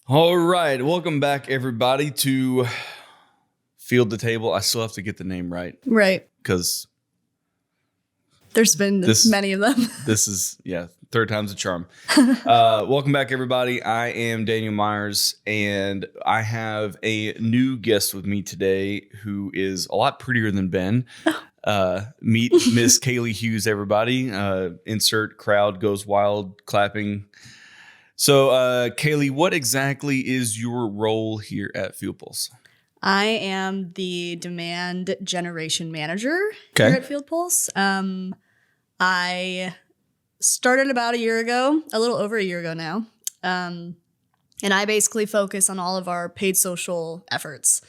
All right. Welcome back, everybody, to Field the Table. I still have to get the name right. Right. Because there's been many of them. This is, third time's a charm. Welcome back, everybody. I am Daniel Myers, and I have a new guest with me today who is a lot prettier than Ben. Meet Miss Kailee Hughes, everybody. Insert crowd goes wild clapping. So, Kailee, what exactly is your role here at Field Pulse? I am the demand generation manager here at Field Pulse. I started about a year ago, a little over a year ago now. And I basically focus on all of our paid social efforts.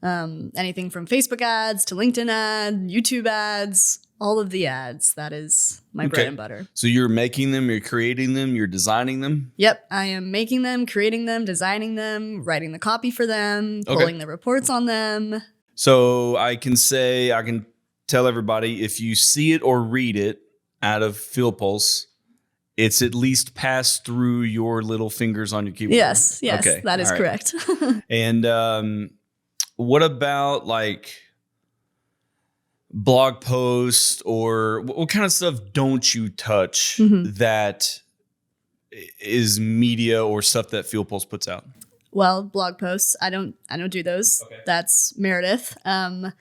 Anything from Facebook ads to LinkedIn ads, YouTube ads, all of the ads. That is my bread and butter. So you're making them, you're creating them, you're designing them? Yep. I am making them, creating them, designing them, writing the copy for them, pulling the reports on them. So I can tell everybody, if you see it or read it out of Field Pulse, it's at least passed through your little fingers on your keyboard. Yes, that is correct. And what about like blog posts, or what kind of stuff don't you touch that is media or stuff that Field Pulse puts out? Well, blog posts, I don't do those. Okay. That's Meredith. And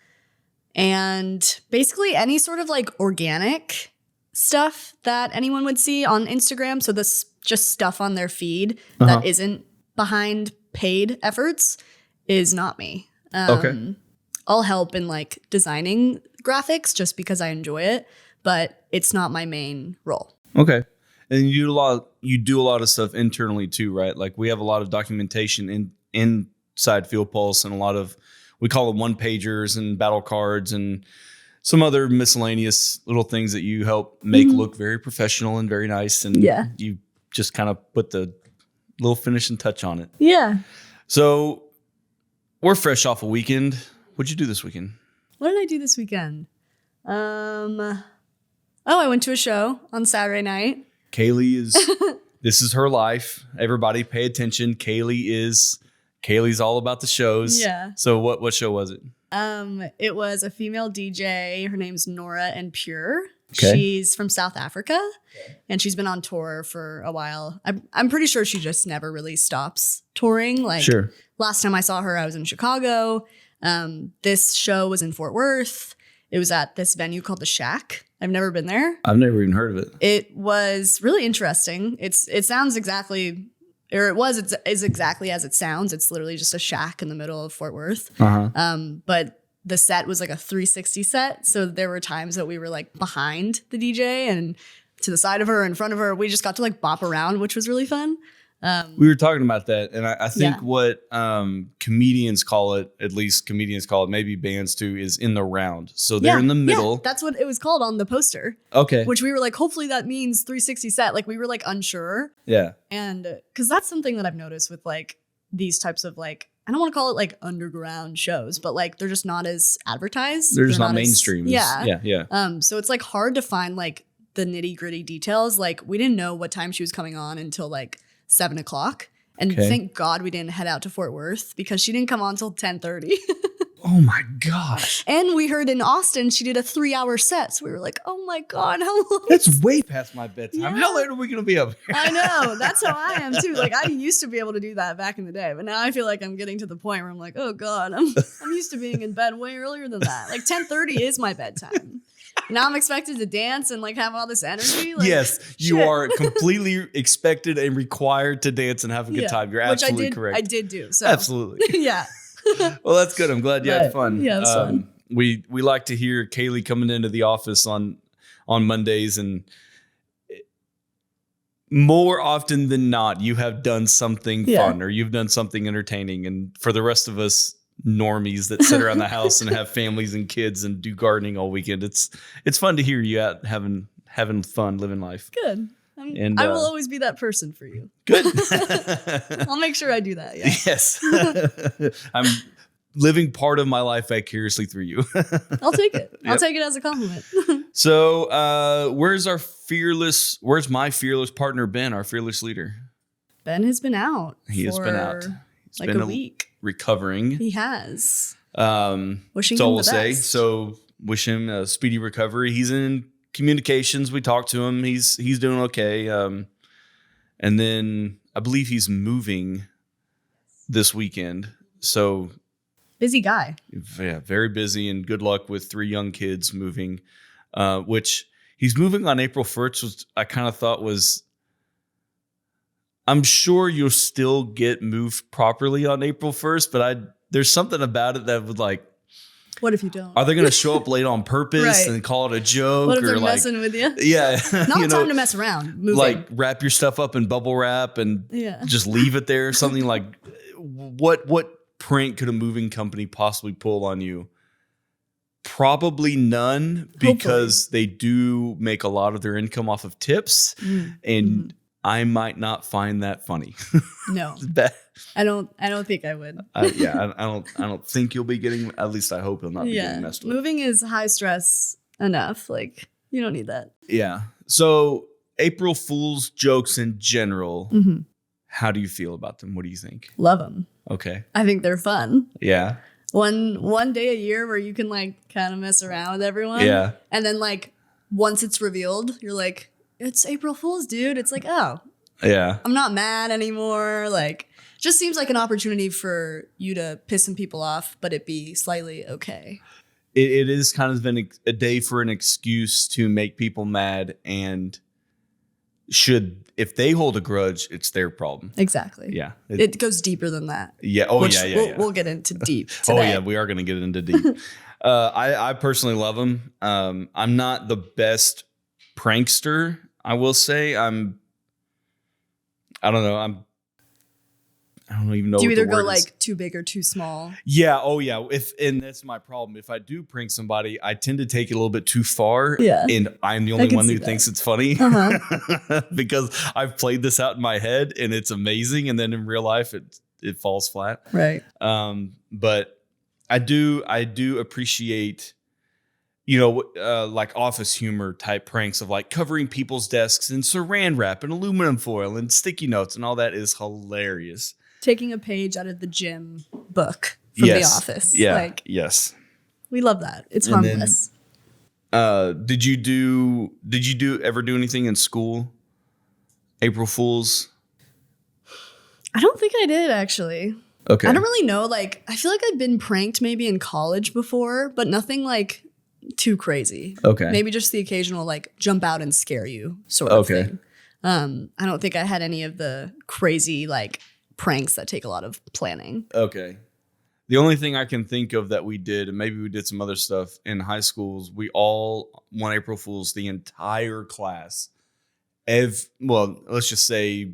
basically any sort of like organic stuff that anyone would see on Instagram. So this just stuff on their feed that isn't behind paid efforts is not me. I'll help in like designing graphics just because I enjoy it, but it's not my main role. Okay. And you do a lot of stuff internally too, right? Like we have a lot of documentation inside Field Pulse, and a lot of, we call them one-pagers and battle cards and some other miscellaneous little things that you help make look very professional and very nice. And you just kind of put the little finishing touch on it. Yeah. So we're fresh off a weekend. What'd you do this weekend? What did I do this weekend? I went to a show on Saturday night. Kailee this is her life. Everybody pay attention. Kailee's all about the shows. Yeah. So what show was it? It was a female DJ. Her name's Nora and Pure. Okay. She's from South Africa, and she's been on tour for a while. I'm pretty sure she just never really stops touring. Like last time I saw her, I was in Chicago. This show was in Fort Worth. It was at this venue called The Shack. I've never been there. I've never even heard of it. It was really interesting. It sounds exactly, or it's exactly as it sounds. It's literally just a shack in the middle of Fort Worth. But the set was like a 360 set. So there were times that we were like behind the DJ and to the side of her, in front of her. We just got to like bop around, which was really fun. We were talking about that, and I think what comedians call it, at least comedians call it, maybe bands too, is in the round. So they're in the middle. Yeah, that's what it was called on the poster. Okay. Which we were like, hopefully that means 360 set. Like we were like unsure. Yeah. And because that's something that I've noticed with like these types of like, I don't want to call it like underground shows, but like they're just not as advertised. They're just not mainstream. Yeah. So it's like hard to find like the nitty gritty details. Like we didn't know what time she was coming on until like 7 o'clock. And thank God we didn't head out to Fort Worth because she didn't come on until 10:30. Oh my gosh. And we heard in Austin, she did a 3-hour set. So we were like, oh my God, how long? That's way past my bedtime. Yeah. How late are we going to be up here? I know. That's how I am too. Like I used to be able to do that back in the day. But now I feel like I'm getting to the point where I'm like, oh God, I'm used to being in bed way earlier than that. Like 10:30 is my bedtime. Now I'm expected to dance and like have all this energy. Like, yes, you are completely expected and required to dance and have a good time. You're absolutely correct. I did do. So. Absolutely. Yeah. Well, that's good. I'm glad you had fun. Yeah, it was fun. We like to hear Kailee coming into the office on Mondays, and more often than not, you have done something fun or you've done something entertaining. And for the rest of us normies that sit around the house and have families and kids and do gardening all weekend, it's fun to hear you out having fun, living life. Good. And I will always be that person for you. Good. I'll make sure I do that. Yeah. Yes. I'm living part of my life vicariously through you. I'll take it. Yep. I'll take it as a compliment. So where's my fearless partner, Ben, our fearless leader? Ben has been out. He has been out. He's like been a week. Recovering. He has. Wishing him the best. So wish him a speedy recovery. He's in communications. We talked to him. He's doing okay. And then I believe he's moving this weekend. So busy guy. Yeah, very busy, and good luck with 3 young kids moving, which he's moving on April 1st, which I kind of thought was, I'm sure you'll still get moved properly on April 1st, but there's something about it that would like, what if you don't? Are they going to show up late on purpose right. and call it a joke? What if they're or like, messing with you? Yeah. Not time to mess around. Moving. Like wrap your stuff up in bubble wrap and just leave it there. Something like, what prank could a moving company possibly pull on you? Probably none, because they do make a lot of their income off of tips. And I might not find that funny. No. I don't think I would. I don't think you'll be getting, at least I hope you'll not be getting messed with. Moving is high stress enough. Like, you don't need that. Yeah. So April Fool's jokes in general, how do you feel about them? What do you think? Love them. Okay. I think they're fun. Yeah. One day a year where you can like kind of mess around with everyone. Yeah. And then like once it's revealed, you're like, it's April Fool's, dude. It's like, oh. Yeah. I'm not mad anymore. Like, just seems like an opportunity for you to piss some people off, but it be slightly okay. It is kind of been a day for an excuse to make people mad, and if they hold a grudge, it's their problem. Exactly. Yeah. It goes deeper than that. Yeah. Oh, yeah. We'll get into deep today. Oh, yeah. We are going to get into deep. I personally love them. I'm not the best prankster, I will say. I don't know. I don't even know. Do you what either the go word like is. too big or too small? Yeah. Oh, yeah. And that's my problem. If I do prank somebody, I tend to take it a little bit too far. Yeah. And I'm the only one who thinks it's funny because I've played this out in my head and it's amazing. And then in real life, it falls flat. Right. But I do appreciate, like office humor type pranks of like covering people's desks in saran wrap and aluminum foil and sticky notes, and all that is hilarious. Taking a page out of the gym book from The Office. Yeah. Yes. We love that. It's harmless. Did you ever do anything in school? April Fools? I don't think I did, actually. Okay. I don't really know. Like, I feel like I've been pranked maybe in college before, but nothing like too crazy. Okay. Maybe just the occasional like jump out and scare you sort of thing. I don't think I had any of the crazy like pranks that take a lot of planning. Okay. The only thing I can think of that we did, and maybe we did some other stuff in high schools, we all won April Fools, the entire class. Let's just say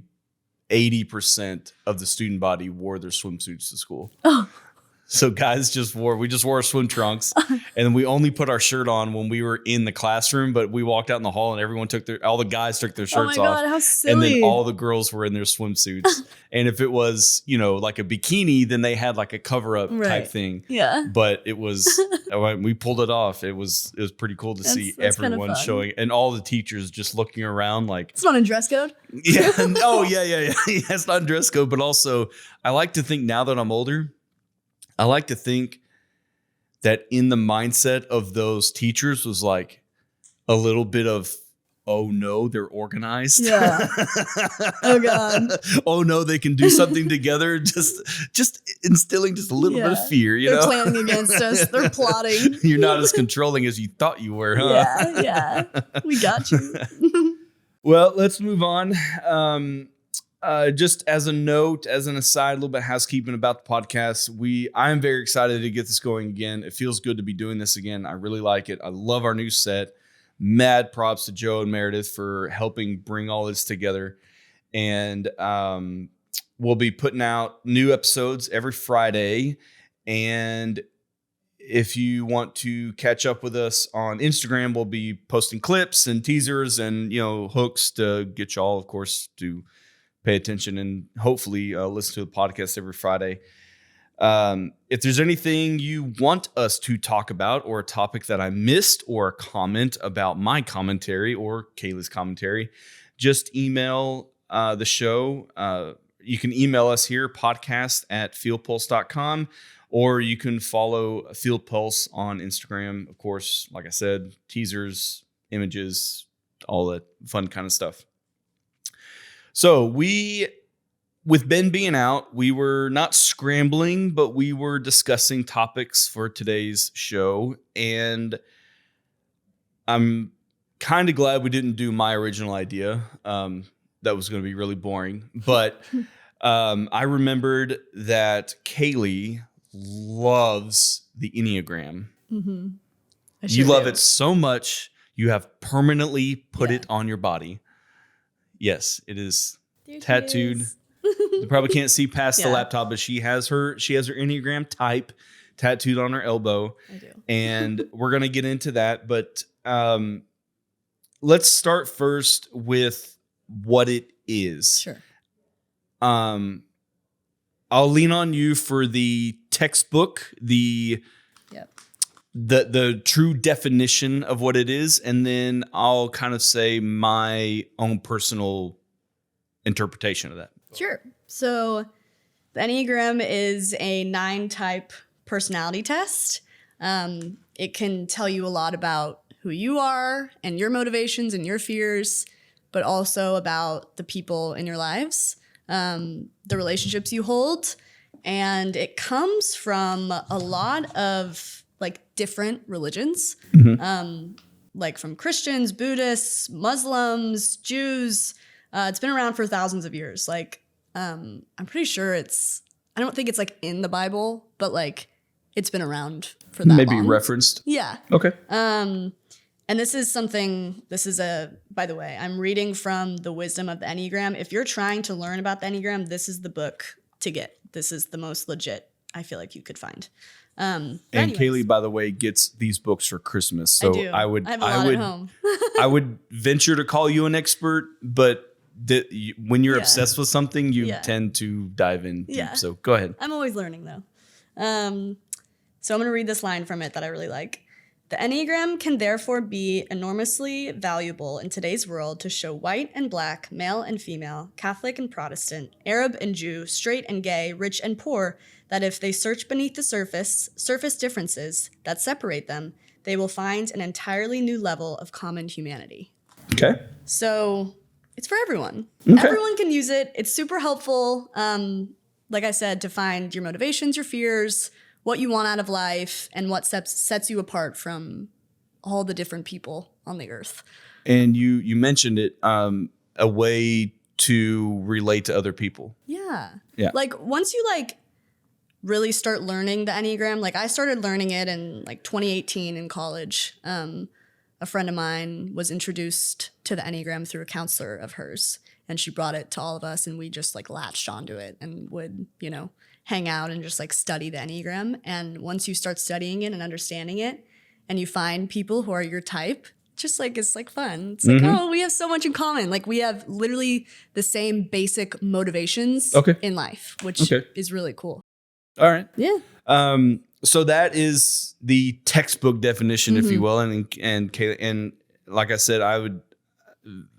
80% of the student body wore their swimsuits to school. Oh. So guys we just wore our swim trunks, and we only put our shirt on when we were in the classroom, but we walked out in the hall and all the guys took their shirts off. Oh my God, how silly. And then all the girls were in their swimsuits. And if it was, like a bikini, then they had like a cover up type thing. Yeah. But it was, we pulled it off. It was pretty cool to see everyone showing, and all the teachers just looking around like. It's not a dress code. Yeah. Oh yeah. It's not a dress code, but also I like to think now that I'm older, I like to think that in the mindset of those teachers was like a little bit of, oh no, they're organized. Yeah. Oh God. Oh no, they can do something together. Just instilling just a little bit of fear. They're planning against us. They're plotting. You're not as controlling as you thought you were, huh? Yeah. We got you. Well, let's move on. Just as a note, as an aside, a little bit of housekeeping about the podcast. I'm very excited to get this going again. It feels good to be doing this again. I really like it. I love our new set. Mad props to Joe and Meredith for helping bring all this together. And we'll be putting out new episodes every Friday. And if you want to catch up with us on Instagram, we'll be posting clips and teasers and, hooks to get y'all, of course, to pay attention and hopefully listen to the podcast every Friday. If there's anything you want us to talk about, or a topic that I missed, or a comment about my commentary or Kaylee's commentary, just email the show you can email us here, podcast@fieldpulse.com, or you can follow Field Pulse on Instagram. Of course, like I said, teasers, images, all that fun kind of stuff. So with Ben being out, we were not scrambling, but we were discussing topics for today's show. And I'm kind of glad we didn't do my original idea. That was going to be really boring. But I remembered that Kailee loves the Enneagram. Mm-hmm. You love it so much, you have permanently put it on your body. Yes, it is tattooed. You probably can't see past the laptop, but she has her Enneagram type tattooed on her elbow. I do. And we're going to get into that. But let's start first with what it is. Sure. I'll lean on you for the textbook, the true definition of what it is, and then I'll kind of say my own personal interpretation of that. Sure. So the Enneagram is a 9-type personality test. It can tell you a lot about who you are and your motivations and your fears, but also about the people in your lives, the relationships you hold. And it comes from a lot of different religions, like from Christians, Buddhists, Muslims, Jews. It's been around for thousands of years. I'm pretty sure I don't think it's in the Bible, but it's been around for that long. Maybe referenced. Yeah. Okay. And by the way, I'm reading from The Wisdom of the Enneagram. If you're trying to learn about the Enneagram, this is the book to get. This is the most legit I feel like you could find. And Kailee, by the way, gets these books for Christmas. So I do. I have a lot at home. I would venture to call you an expert, but when you're obsessed with something, you tend to dive in deep. Yeah. So go ahead. I'm always learning, though. So I'm going to read this line from it that I really like. The Enneagram can therefore be enormously valuable in today's world to show white and black, male and female, Catholic and Protestant, Arab and Jew, straight and gay, rich and poor, that if they search beneath the surface differences that separate them, they will find an entirely new level of common humanity. Okay. So it's for everyone. Okay. Everyone can use it. It's super helpful, like I said, to find your motivations, your fears, what you want out of life, and what sets you apart from all the different people on the earth. And you mentioned it, a way to relate to other people. Yeah. Yeah. Once you really start learning the Enneagram, I started learning it in 2018 in college. A friend of mine was introduced to the Enneagram through a counselor of hers, and she brought it to all of us, and we just latched onto it and would, hang out and just study the Enneagram. And once you start studying it and understanding it, and you find people who are your type, it's fun. It's oh, we have so much in common. We have literally the same basic motivations in life, which is really cool. All right. Yeah. So that is the textbook definition, if you will. And like I said, I would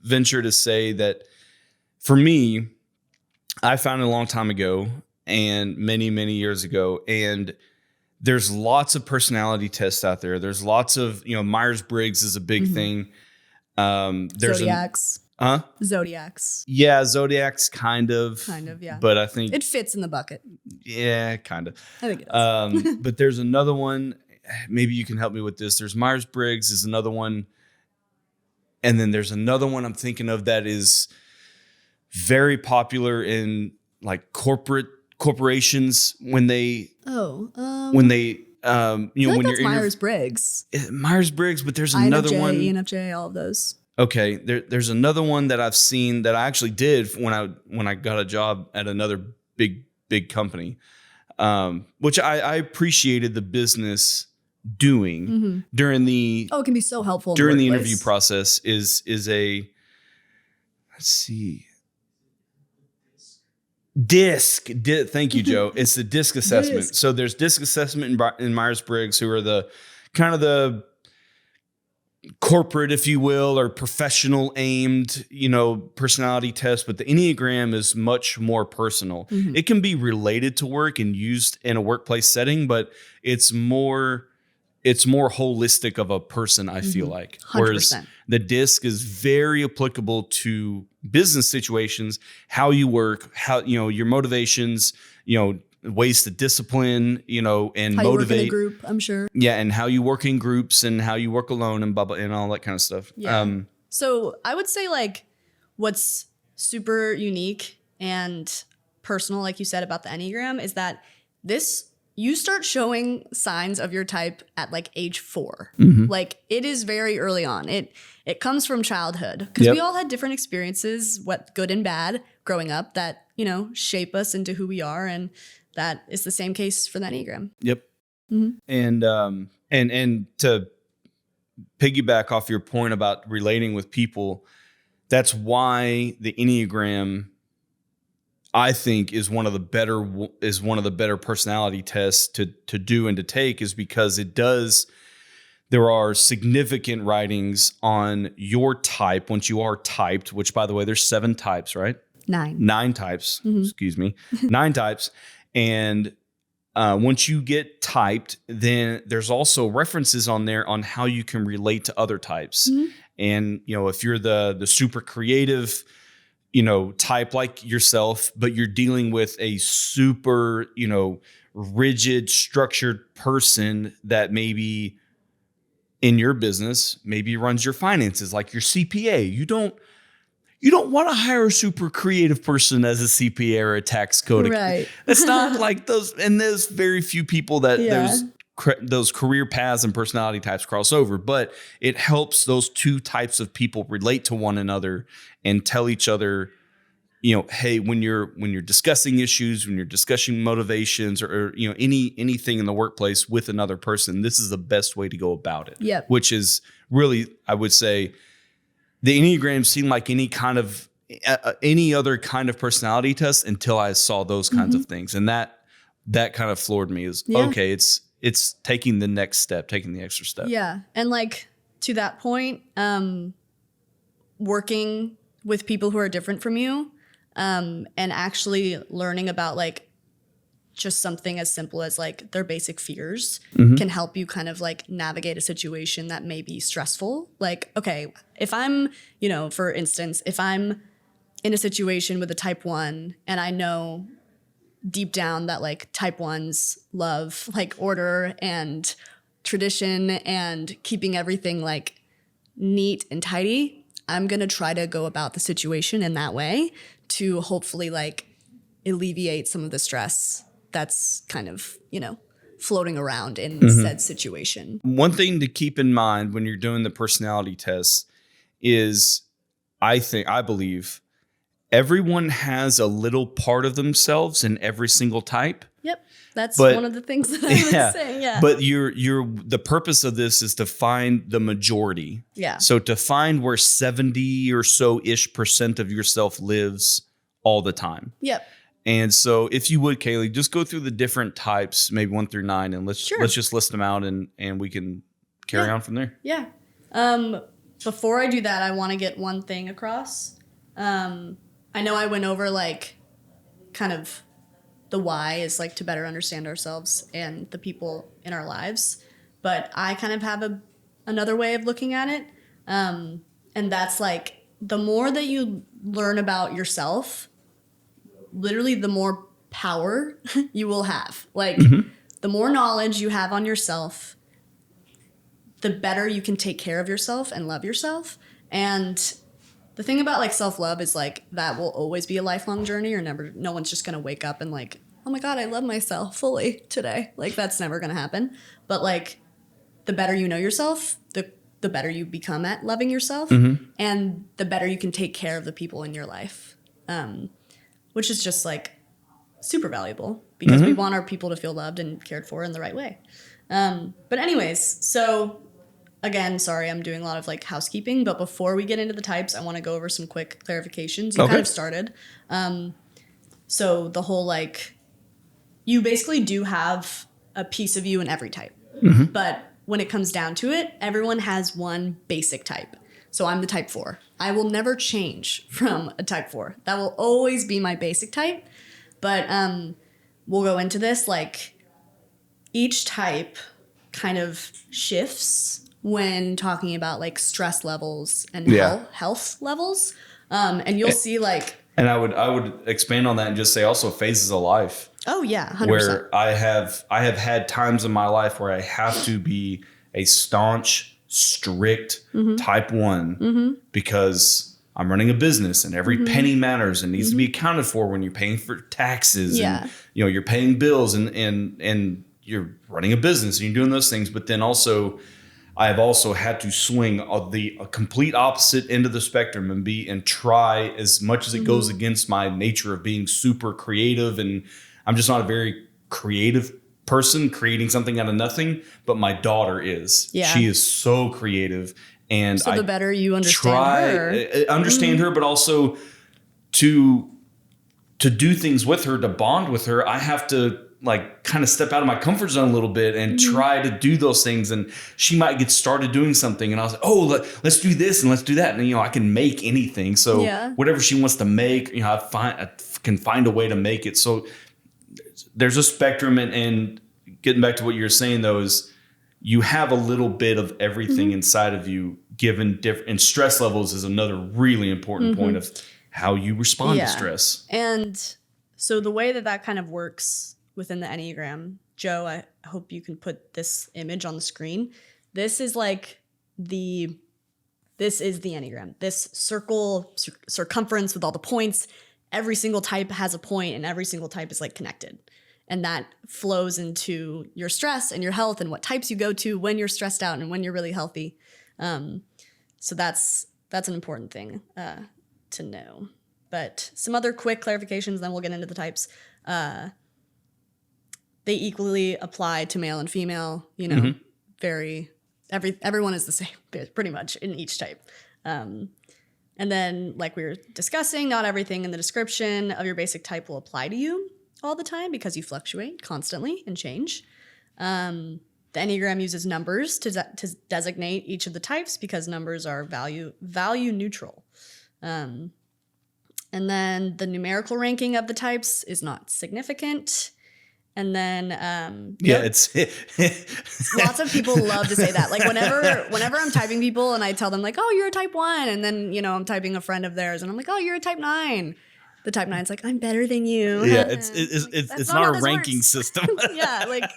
venture to say that for me, I found it a long time ago and many, many years ago. And there's lots of personality tests out there. There's lots of, Myers-Briggs is a big thing. There's Zodiacs. Zodiacs. Yeah, Zodiacs kind of. Yeah. But I think it fits in the bucket. Yeah, kind of. I think it does. But there's another one. Maybe you can help me with this. There's Myers-Briggs is another one. And then there's another one I'm thinking of that is very popular in corporations when they when you're Myers-Briggs. Myers-Briggs, but there's another one. ENFJ, all of those. Okay, there's another one that I've seen that I actually did when I got a job at another big company, which I appreciated the business doing during the it can be so helpful during the interview process is a let's see. Thank you, Joe. It's the DISC assessment. DISC. So there's DISC assessment in Myers-Briggs, who are the kind of the corporate, if you will, or professional aimed, personality test, but the Enneagram is much more personal. Mm-hmm. It can be related to work and used in a workplace setting, but it's more holistic of a person, I feel like. 100%. Whereas the DISC is very applicable to business situations, how you work, how, your motivations, ways to discipline, and how motivate. You work in a group, I'm sure. Yeah, and how you work in groups and how you work alone and blah, blah, and all that kind of stuff. Yeah. So I would say like what's super unique and personal, like you said about the Enneagram, is that you start showing signs of your type at like age 4. Mm-hmm. Like it is very early on. It comes from childhood because we all had different experiences, what good and bad growing up that, shape us into who we are. And that is the same case for the Enneagram. Yep. Mm-hmm. And to piggyback off your point about relating with people, that's why the Enneagram, I think, is one of the better personality tests to do and to take, is because there are significant writings on your type once you are typed, which, by the way, there's 7 types, right? 9 types. Mm-hmm. Excuse me. 9 types. And once you get typed, then there's also references on there on how you can relate to other types. Mm-hmm. And, if you're the super creative, type like yourself, but you're dealing with a super, rigid, structured person that maybe in your business, maybe runs your finances, like your CPA. You don't want to hire a super creative person as a CPA or a tax code. Right. It's not like those, and there's very few people that those career paths and personality types cross over, but it helps those 2 types of people relate to one another and tell each other, hey, when you're discussing issues, when you're discussing motivations or anything in the workplace with another person, this is the best way to go about it. Yep. Which is really, I would say, the Enneagram seemed like any other kind of personality test until I saw those kinds of things. And that kind of floored me. Okay, it's taking the next step, taking the extra step. Yeah. And like to that point, working with people who are different from you, and actually learning about like just something as simple as like their basic fears can help you kind of like navigate a situation that may be stressful. Like, okay, if I'm, for instance, if I'm in a situation with a type 1 and I know deep down that like type 1s love like order and tradition and keeping everything like neat and tidy, I'm going to try to go about the situation in that way to hopefully like alleviate some of the stress that's kind of, floating around in said situation. One thing to keep in mind when you're doing the personality test is, I believe everyone has a little part of themselves in every single type. Yep. That's one of the things that I was saying. Yeah. But the purpose of this is to find the majority. Yeah. So to find where 70 or so-ish% of yourself lives all the time. Yep. And so if you would, Kailee, just go through the different types, maybe 1 through 9, and let's just list them out and we can carry on from there. Yeah. Before I do that, I want to get one thing across. I know I went over like kind of the why is like to better understand ourselves and the people in our lives, but I kind of have another way of looking at it. And that's like the more that you learn about yourself, literally the more power you will have. Like the more knowledge you have on yourself, the better you can take care of yourself and love yourself. And the thing about like self-love is like that will always be a lifelong journey, or no one's just going to wake up and like, oh my God, I love myself fully today. Like that's never going to happen. But like the better you know yourself, the better you become at loving yourself, and the better you can take care of the people in your life. Which is just like super valuable because we want our people to feel loved and cared for in the right way. But anyways, so again, sorry, I'm doing a lot of like housekeeping, but before we get into the types, I want to go over some quick clarifications. You kind of started. So the whole like, you basically do have a piece of you in every type, but when it comes down to it, everyone has one basic type. So I'm the type 4. I will never change from a type 4. That will always be my basic type. But we'll go into this, like each type kind of shifts when talking about like stress levels and health levels. And you'll see like... And I would expand on that and just say also phases of life. Oh yeah, 100%. Where I have had times in my life where I have to be a staunch, strict type 1 because I'm running a business and every penny matters and needs to be accounted for when you're paying for taxes and you're paying bills and you're running a business and you're doing those things. But then also I have also had to swing a complete opposite end of the spectrum and try as much as it goes against my nature of being super creative. And I'm just not a very creative person creating something out of nothing, but my daughter is. Yeah. She is so creative. And so the better you understand her, but also to do things with her, to bond with her, I have to like kind of step out of my comfort zone a little bit and try to do those things. And she might get started doing something and I was like, oh, let's do this and let's do that. And, I can make anything. So whatever she wants to make, I can find a way to make it. So there's a spectrum and getting back to what you're saying though, is you have a little bit of everything inside of you given different, and stress levels is another really important point of how you respond to stress. And so the way that kind of works within the Enneagram, Joe, I hope you can put this image on the screen. This is the Enneagram. This circumference with all the points. Every single type has a point and every single type is like connected. And that flows into your stress and your health and what types you go to when you're stressed out and when you're really healthy. So that's an important thing to know. But some other quick clarifications, then we'll get into the types. They equally apply to male and female, everyone is the same pretty much in each type. And then like we were discussing, not everything in the description of your basic type will apply to you all the time because you fluctuate constantly and change. The Enneagram uses numbers to designate each of the types because numbers are value neutral. And then the numerical ranking of the types is not significant. And then, it's lots of people love to say that. Like whenever I'm typing people and I tell them like, oh, you're a type 1. And then, I'm typing a friend of theirs and I'm like, oh, you're a type 9. The type 9's like, I'm better than you. Yeah, it's not a ranking system. Yeah, like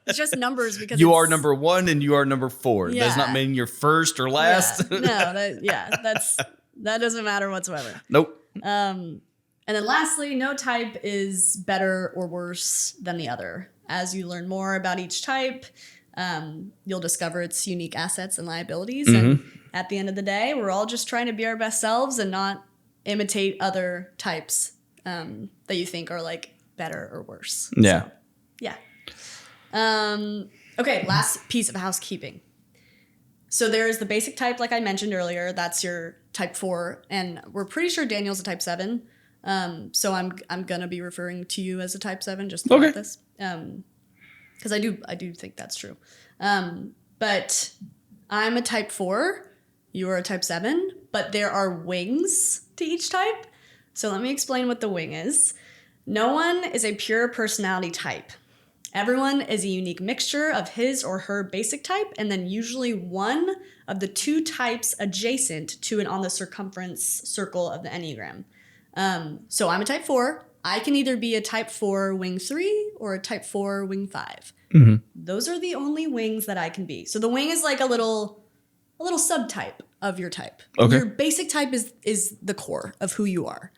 it's just numbers because you are number 1 and you are number 4. Yeah. Does not mean you're first or last. Yeah. That doesn't matter whatsoever. Nope. And then lastly, no type is better or worse than the other. As you learn more about each type, you'll discover its unique assets and liabilities. And at the end of the day, we're all just trying to be our best selves and not imitate other types that you think are like better or worse. Yeah. So, yeah. Okay, last piece of housekeeping. So there's the basic type, like I mentioned earlier. That's your type 4. And we're pretty sure Daniel's a type 7. So I'm gonna be referring to you as a type 7 just about this, because I do think that's true. But I'm a type 4. You are a type 7. But there are wings to each type. So let me explain what the wing is. No one is a pure personality type. Everyone is a unique mixture of his or her basic type, and then usually one of the 2 types adjacent to and on the circumference circle of the Enneagram. So I'm a type 4. I can either be a type 4 wing 3 or a type 4 wing 5. Those are the only wings that I can be. So the wing is like a little subtype of your type. Okay. Your basic type is the core of who you are.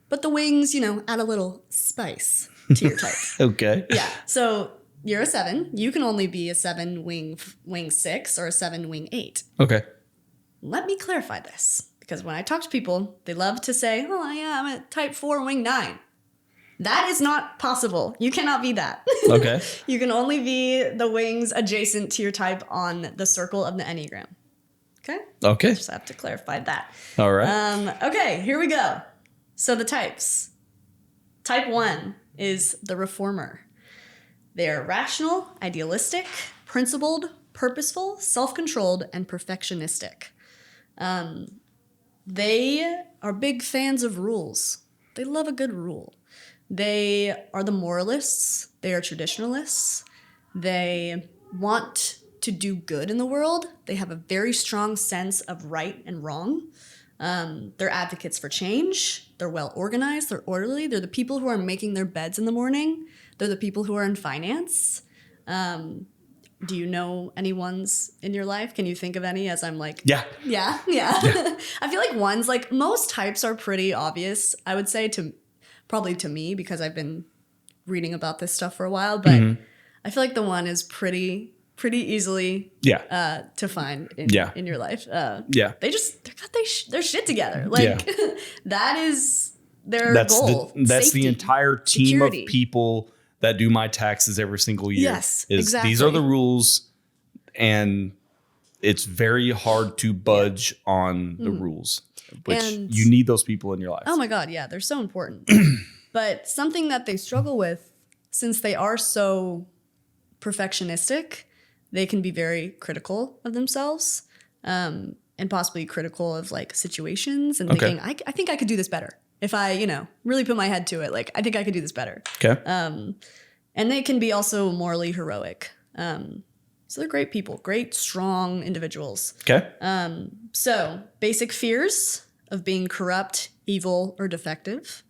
But the wings, add a little spice to your type. Okay. Yeah. So you're a 7. You can only be a 7 wing 6 or a 7 wing 8. Okay. Let me clarify this. Because when I talk to people, they love to say, oh, yeah, I'm a type 4 wing 9. That is not possible. You cannot be that. Okay. You can only be the wings adjacent to your type on the circle of the Enneagram. Okay? Okay. Just have to clarify that. All right. Okay, here we go. So the types. Type 1 is the reformer. They are rational, idealistic, principled, purposeful, self-controlled, and perfectionistic. They are big fans of rules. They love a good rule. They are the moralists. They are traditionalists. They want to do good in the world. They have a very strong sense of right and wrong. They're advocates for change. They're well organized. They're orderly. They're the people who are making their beds in the morning. They're the people who are in finance. Do you know any ones in your life? Can you think of any as I'm like, yeah. I feel like ones, like most types are pretty obvious, I would say, probably to me, because I've been reading about this stuff for a while, but I feel like the one is pretty easily to find in your life. They got their shit together. Like that is their goal. That's safety, the entire team security. Of people that do my taxes every single year. Yes, exactly. These are the rules, and it's very hard to budge on the rules, which you need those people in your life. Oh my God, yeah, they're so important. But something that they struggle with, since they are so perfectionistic, they can be very critical of themselves, and possibly critical of like situations and thinking, I think I could do this better. If I, really put my head to it, like, I think I could do this better. Okay. And they can be also morally heroic. So they're great people, great, strong individuals. Okay. So basic fears of being corrupt, evil, or defective.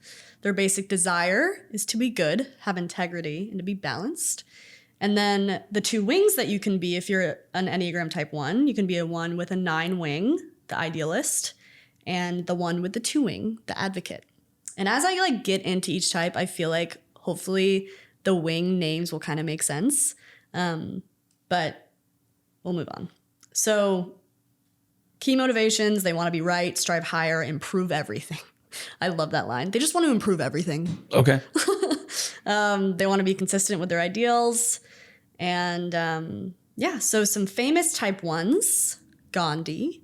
Their basic desire is to be good, have integrity, and to be balanced. And then the 2 wings that you can be if you're an Enneagram type 1, you can be a 1 with a 9 wing, the idealist, and the 1 with the 2 wing, the advocate. And as I like get into each type, I feel like hopefully the wing names will kind of make sense. But we'll move on. So key motivations, they want to be right, strive higher, improve everything. I love that line. They just want to improve everything. Okay. They want to be consistent with their ideals. And so some famous type 1s, Gandhi,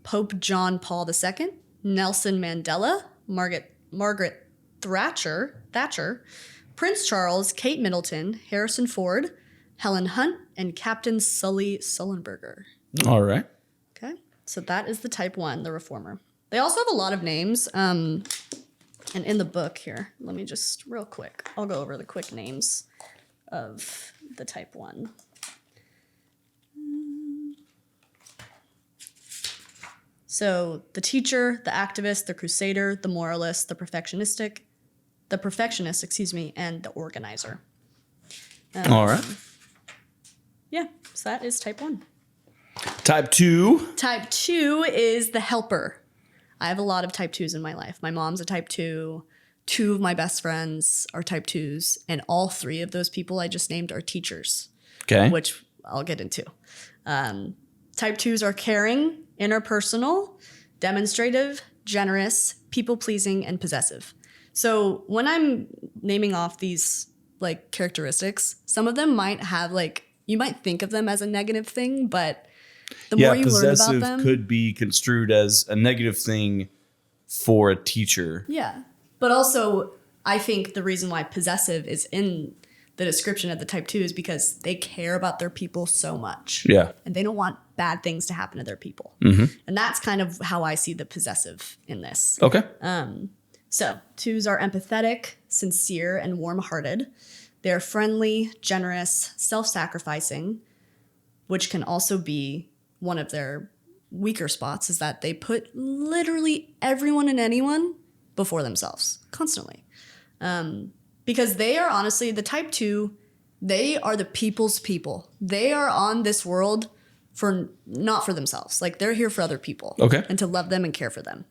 Pope John Paul II, Nelson Mandela, Margaret Thatcher, Prince Charles, Kate Middleton, Harrison Ford, Helen Hunt, and Captain Sully Sullenberger. All right. Okay. So that is the type 1, the reformer. They also have a lot of names. And in the book here, let me just real quick, I'll go over the quick names of the type 1. So the teacher, the activist, the crusader, the moralist, the perfectionist, and the organizer. All right. Yeah, so that is type 1. Type 2. Type 2 is the helper. I have a lot of type 2s in my life. My mom's a type 2. 2 of my best friends are type 2s, and all 3 of those people I just named are teachers. Okay. Which I'll get into. Type 2s are caring, interpersonal, demonstrative, generous, people-pleasing, and possessive. So when I'm naming off these like characteristics, some of them might have like, you might think of them as a negative thing, but the more you learn about them. Possessive could be construed as a negative thing for a teacher. Yeah. But also, I think the reason why possessive is in the description of the type 2 is because they care about their people so much. Yeah. And they don't want bad things to happen to their people. Mm-hmm. And that's kind of how I see the possessive in this. Okay. So 2s are empathetic, sincere, and warm-hearted. They're friendly, generous, self-sacrificing, which can also be one of their weaker spots, is that they put literally everyone and anyone before themselves constantly. Because they are honestly, the type 2, they are the people's people. They are on this world not for themselves. Like they're here for other people. Okay. And to love them and care for them.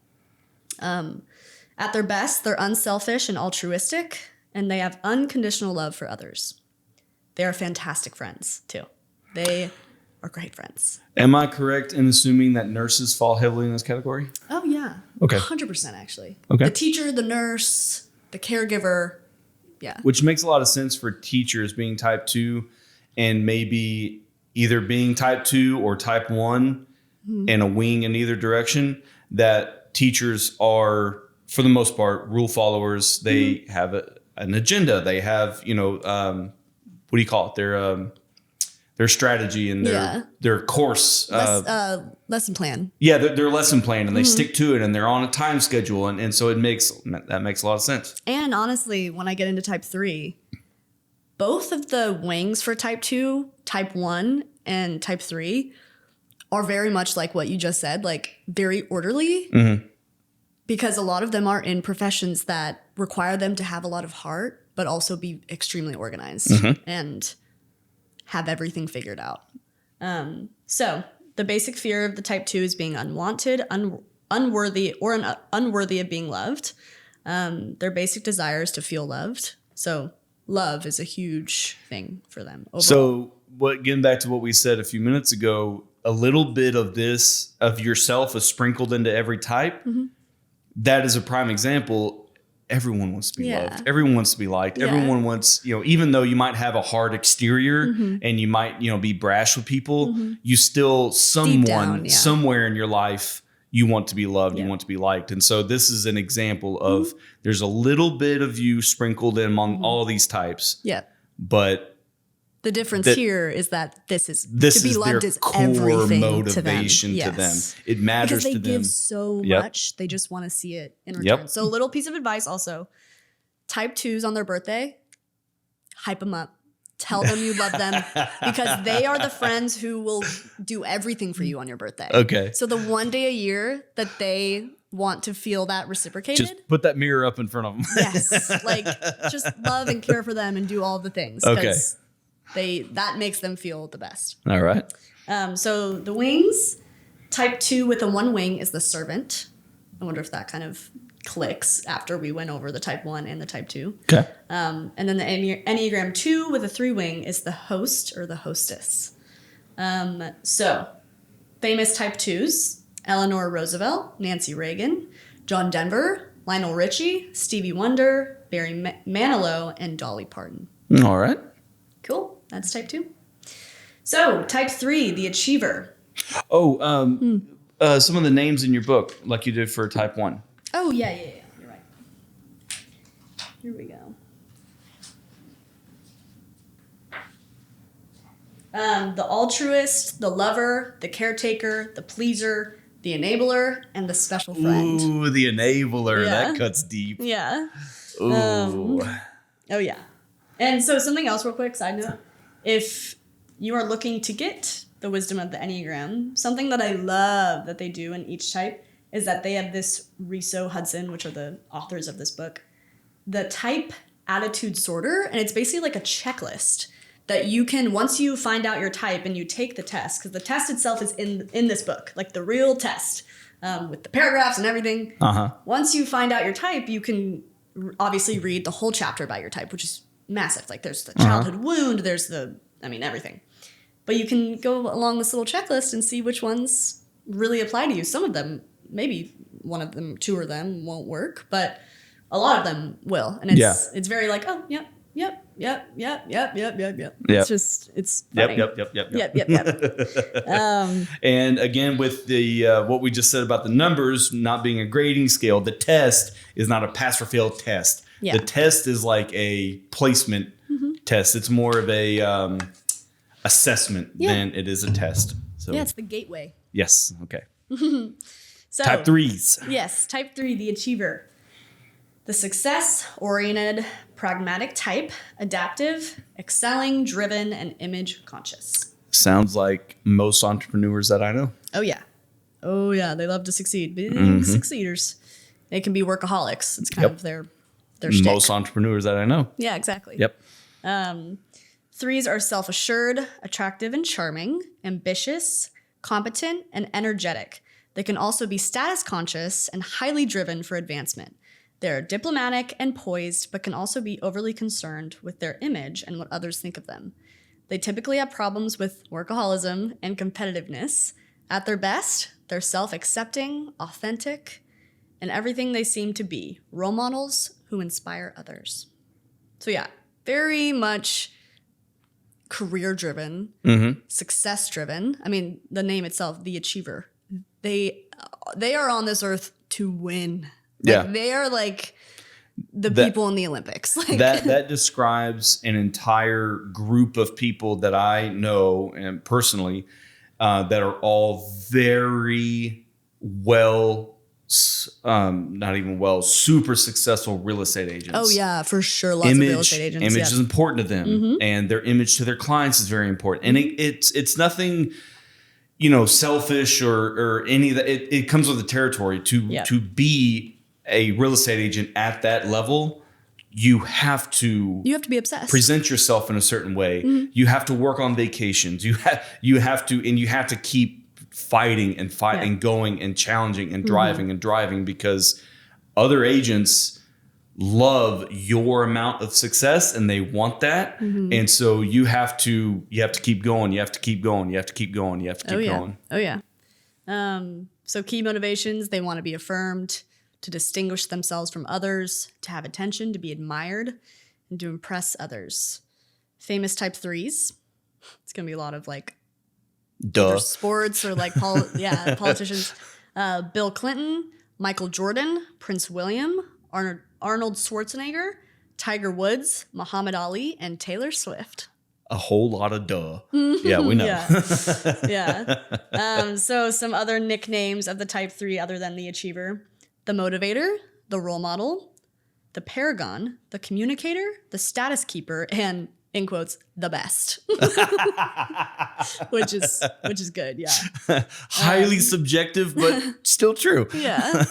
At their best, they're unselfish and altruistic, and they have unconditional love for others. They are fantastic friends, too. They are great friends. Am I correct in assuming that nurses fall heavily in this category? Oh, yeah. Okay. 100% actually. Okay. The teacher, the nurse, the caregiver, yeah. Which makes a lot of sense for teachers being type 2 and maybe either being type 2 or type 1 and a wing in either direction, that teachers are, for the most part, rule followers. They have an agenda. They have, what do you call it? their strategy and their course. Lesson plan. Yeah, their lesson plan, and they stick to it, and they're on a time schedule. And so that makes a lot of sense. And honestly, when I get into type 3, both of the wings for type 2, type 1, and type 3 are very much like what you just said, like very orderly. Mm-hmm. Because a lot of them are in professions that require them to have a lot of heart, but also be extremely organized and have everything figured out. So the basic fear of the type 2 is being unwanted, unworthy, or unworthy of being loved. Their basic desire is to feel loved. So love is a huge thing for them overall. So getting back to what we said a few minutes ago, a little bit of this, of yourself is sprinkled into every type. Mm-hmm. That is a prime example. Everyone wants to be loved. Everyone wants to be liked. Yeah. Everyone wants, even though you might have a hard exterior and you might, be brash with people, you still somewhere in your life, you want to be loved. You want to be liked. And so this is an example of there's a little bit of you sprinkled in among all these types. Yeah. But the difference here is that this to be loved is everything motivation to them. It matters to them. Because they give so much, they just want to see it in return. Yep. So a little piece of advice also, type 2s on their birthday, hype them up. Tell them you love them because they are the friends who will do everything for you on your birthday. Okay. So the one day a year that they want to feel that reciprocated. Just put that mirror up in front of them. Yes. Just love and care for them and do all the things. Okay. That makes them feel the best. All right. So the wings, type 2 with a 1 wing is the servant. I wonder if that kind of clicks after we went over the type 1 and the type 2. Okay. And then the Enneagram 2 with a 3 wing is the host or the hostess. So famous type 2s, Eleanor Roosevelt, Nancy Reagan, John Denver, Lionel Richie, Stevie Wonder, Barry Manilow, and Dolly Parton. All right. Cool. That's type 2. So type 3, the achiever. Oh, some of the names in your book, like you did for type 1. Oh, yeah. You're right. Here we go. The altruist, the lover, the caretaker, the pleaser, the enabler, and the special friend. Ooh, the enabler. Yeah. That cuts deep. Yeah. Ooh. Oh, yeah. And so something else real quick, side note. If you are looking to get the wisdom of the Enneagram, something that I love that they do in each type is that they have this Riso Hudson, which are the authors of this book, the type attitude sorter. And it's basically like a checklist that you can, once you find out your type and you take the test, because the test itself is in this book, like the real test with the paragraphs and everything. Once you find out your type, you can obviously read the whole chapter about your type, which is massive. Like there's the childhood wound, there's everything. But you can go along this little checklist and see which ones really apply to you. Some of them, maybe one of them, 2 of them won't work, but a lot of them will. And it's very like, oh, yep. It's just, it's funny. Yep. And again, with the what we just said about the numbers not being a grading scale, the test is not a pass or fail test. Yeah. The test is like a placement test. It's more of a assessment than it is a test. So it's the gateway. Yes. Okay. So type 3s. Yes, type 3, the achiever. The success-oriented, pragmatic type, adaptive, excelling, driven, and image-conscious. Sounds like most entrepreneurs that I know. Oh, yeah. They love to succeed. Big succeeders. They can be workaholics. It's kind of their shtick. Most entrepreneurs that I know. Yeah, exactly. Yep. 3s are self-assured, attractive and charming, ambitious, competent, and energetic. They can also be status-conscious and highly driven for advancement. They're diplomatic and poised, but can also be overly concerned with their image and what others think of them. They typically have problems with workaholism and competitiveness. At their best, they're self-accepting, authentic, and everything they seem to be. Role models who inspire others. So yeah, very much career-driven, success-driven. I mean, the name itself, the achiever. They are on this earth to win. Like, they are like the people in the Olympics. Like that describes an entire group of people that I know and personally that are all very super successful real estate agents. Oh yeah, for sure. Lots of real estate agents. Image is important to them, and their image to their clients is very important. And it's nothing, selfish or any of that. It comes with the territory to be a real estate agent at that level. You have to be obsessed. Present yourself in a certain way. You have to work on vacations. You have to keep fighting and going and challenging and driving because other agents love your amount of success and they want that. And so you have to keep going. You have to keep going. You have to keep going. You have to keep going. Oh yeah. So key motivations, they want to be affirmed, to distinguish themselves from others, to have attention, to be admired, and to impress others. Famous type 3s. It's going to be a lot of like sports or like politicians. Bill Clinton, Michael Jordan, Prince William, Arnold Schwarzenegger, Tiger Woods, Muhammad Ali, and Taylor Swift. A whole lot of duh. Yeah, we know. Yeah. So some other nicknames of the type 3 other than the achiever: the motivator, the role model, the paragon, the communicator, the status keeper, and in quotes, the best. which is good, yeah. Highly subjective, but still true. Yeah.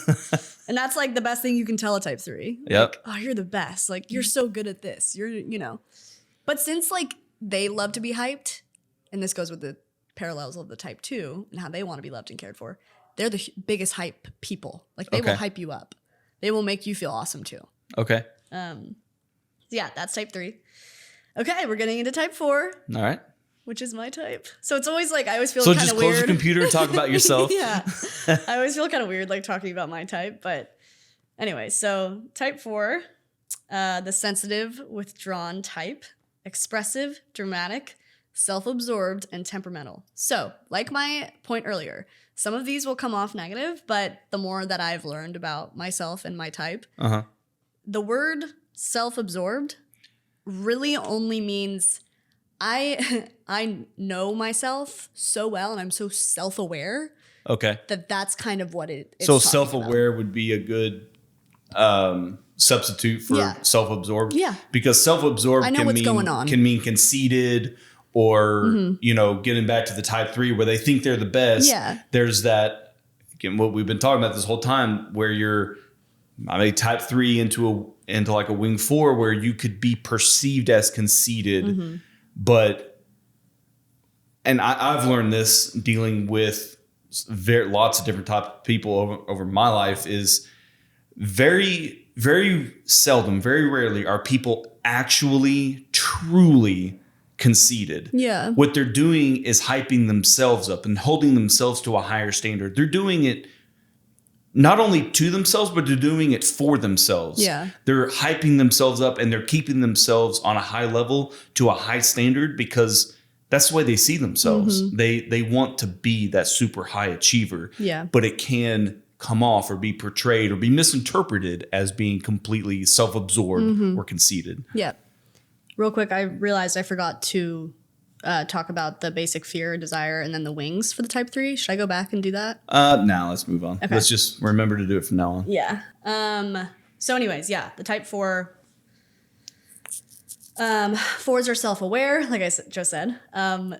And that's like the best thing you can tell a type 3. Yep. Like, oh, you're the best. Like, you're so good at this. But since like they love to be hyped, and this goes with the parallels of the type 2 and how they want to be loved and cared for, they're the biggest hype people. Like they will hype you up. They will make you feel awesome too. Okay. Yeah, that's type 3. Okay, we're getting into type 4. All right. Which is my type. So it's always like I always feel kind of weird. So just close your computer and talk about yourself. Yeah. I always feel kind of weird like talking about my type, but anyway, so type 4, the sensitive, withdrawn type, expressive, dramatic, self-absorbed, and temperamental. So, like my point earlier, some of these will come off negative, but the more that I've learned about myself and my type, the word self-absorbed really only means I know myself so well and I'm so self-aware. Okay. That's kind of what it's so self-aware about. Would be a good substitute for self-absorbed. Yeah. Because self-absorbed can mean conceited or, getting back to the type 3 where they think they're the best. Yeah. There's that, again, what we've been talking about this whole time where you're type 3 into like a wing 4 where you could be perceived as conceited. But, and I've learned this dealing with lots of different type of people over my life is very, very seldom, very rarely are people actually truly conceited. Yeah. What they're doing is hyping themselves up and holding themselves to a higher standard. They're doing it not only to themselves, but they're doing it for themselves. Yeah. They're hyping themselves up and they're keeping themselves on a high level to a high standard because that's the way they see themselves. They want to be that super high achiever. Yeah. But it can come off or be portrayed or be misinterpreted as being completely self-absorbed or conceited. Yeah. Real quick, I realized I forgot to talk about the basic fear, desire, and then the wings for the type 3. Should I go back and do that? No, let's move on. Okay. Let's just remember to do it from now on. Yeah. So anyways, the type 4. 4s are self-aware, like I just said,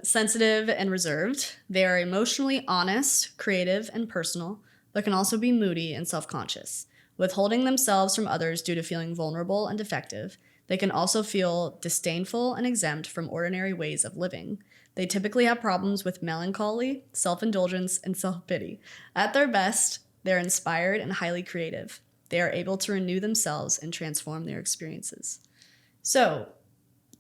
sensitive and reserved. They are emotionally honest, creative, and personal, but can also be moody and self-conscious, withholding themselves from others due to feeling vulnerable and defective. They can also feel disdainful and exempt from ordinary ways of living. They typically have problems with melancholy, self-indulgence, and self-pity. At their best, they're inspired and highly creative. They are able to renew themselves and transform their experiences. So,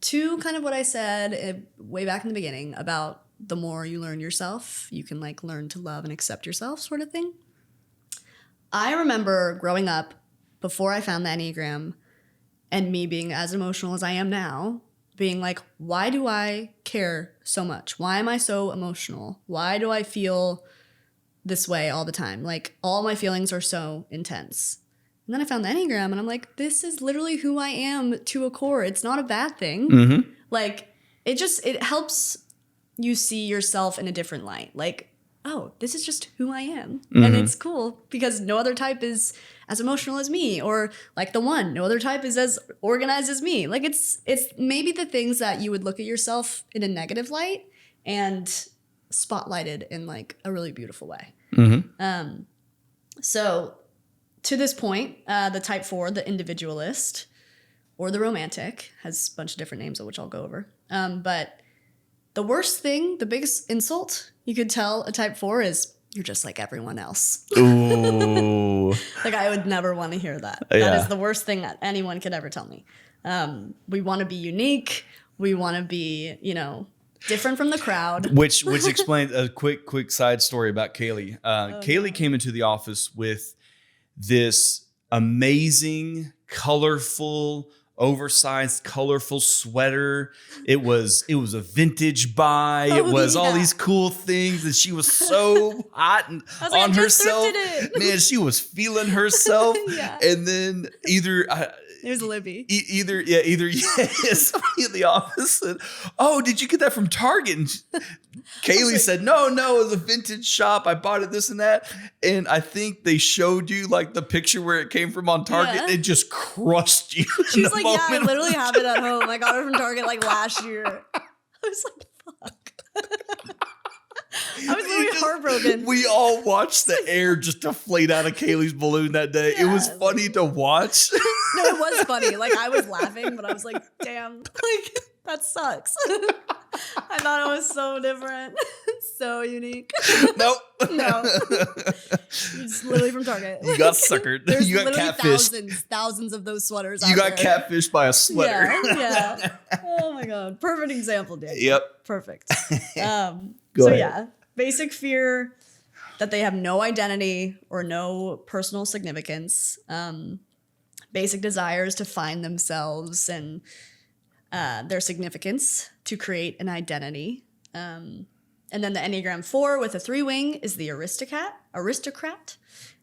to kind of what I said way back in the beginning about the more you learn yourself, you can like learn to love and accept yourself sort of thing. I remember growing up before I found the Enneagram and me being as emotional as I am now, being like, why do I care so much? Why am I so emotional? Why do I feel this way all the time? Like all my feelings are so intense. And then I found the Enneagram and I'm like, this is literally who I am to a core. It's not a bad thing. Mm-hmm. Like, it helps you see yourself in a different light. Like, oh, this is just who I am. Mm-hmm. And it's cool because no other type is as emotional as me, or like the one, no other type is as organized as me. Like it's maybe the things that you would look at yourself in a negative light and spotlighted in like a really beautiful way. Mm-hmm. So to this point, the type 4, the individualist or the romantic, has a bunch of different names of which I'll go over. But the worst thing, the biggest insult you could tell a type 4 is, you're just like everyone else. Ooh. Like, I would never want to hear that. Yeah. That is the worst thing that anyone could ever tell me. We want to be unique. We want to be, different from the crowd. Which explains a quick side story about Kailee. Kailee came into the office with this amazing, colorful, oversized, colorful sweater. It was a vintage buy. It was all these cool things, and she was so hot and on herself. Man, she was feeling herself. Yeah. And then it was Libby. Either somebody in the office said, "Oh, did you get that from Target?" And Kailee said, "No, it was a vintage shop. I bought it, this and that." And I think they showed you like the picture where it came from on Target. Yeah. It just crushed you. She's like, "Yeah, I literally have it at home. I got it from Target like last year." I was like, "Fuck." I was literally heartbroken. We all watched the air just deflate out of Kaylee's balloon that day. Yeah. It was funny to watch. No, it was funny. Like, I was laughing, but I was like, damn, like, that sucks. I thought it was so different. So unique. Nope. No. It's literally from Target. You got suckered. There's You got catfished. Thousands of those sweaters You out got there. catfished by a sweater. Yeah. Oh my God. Perfect example, Dan. Yep. Perfect. Go ahead. Yeah. Basic fear that they have no identity or no personal significance. Basic desires to find themselves and their significance to create an identity. And then the Enneagram 4 with a 3-wing is the aristocrat.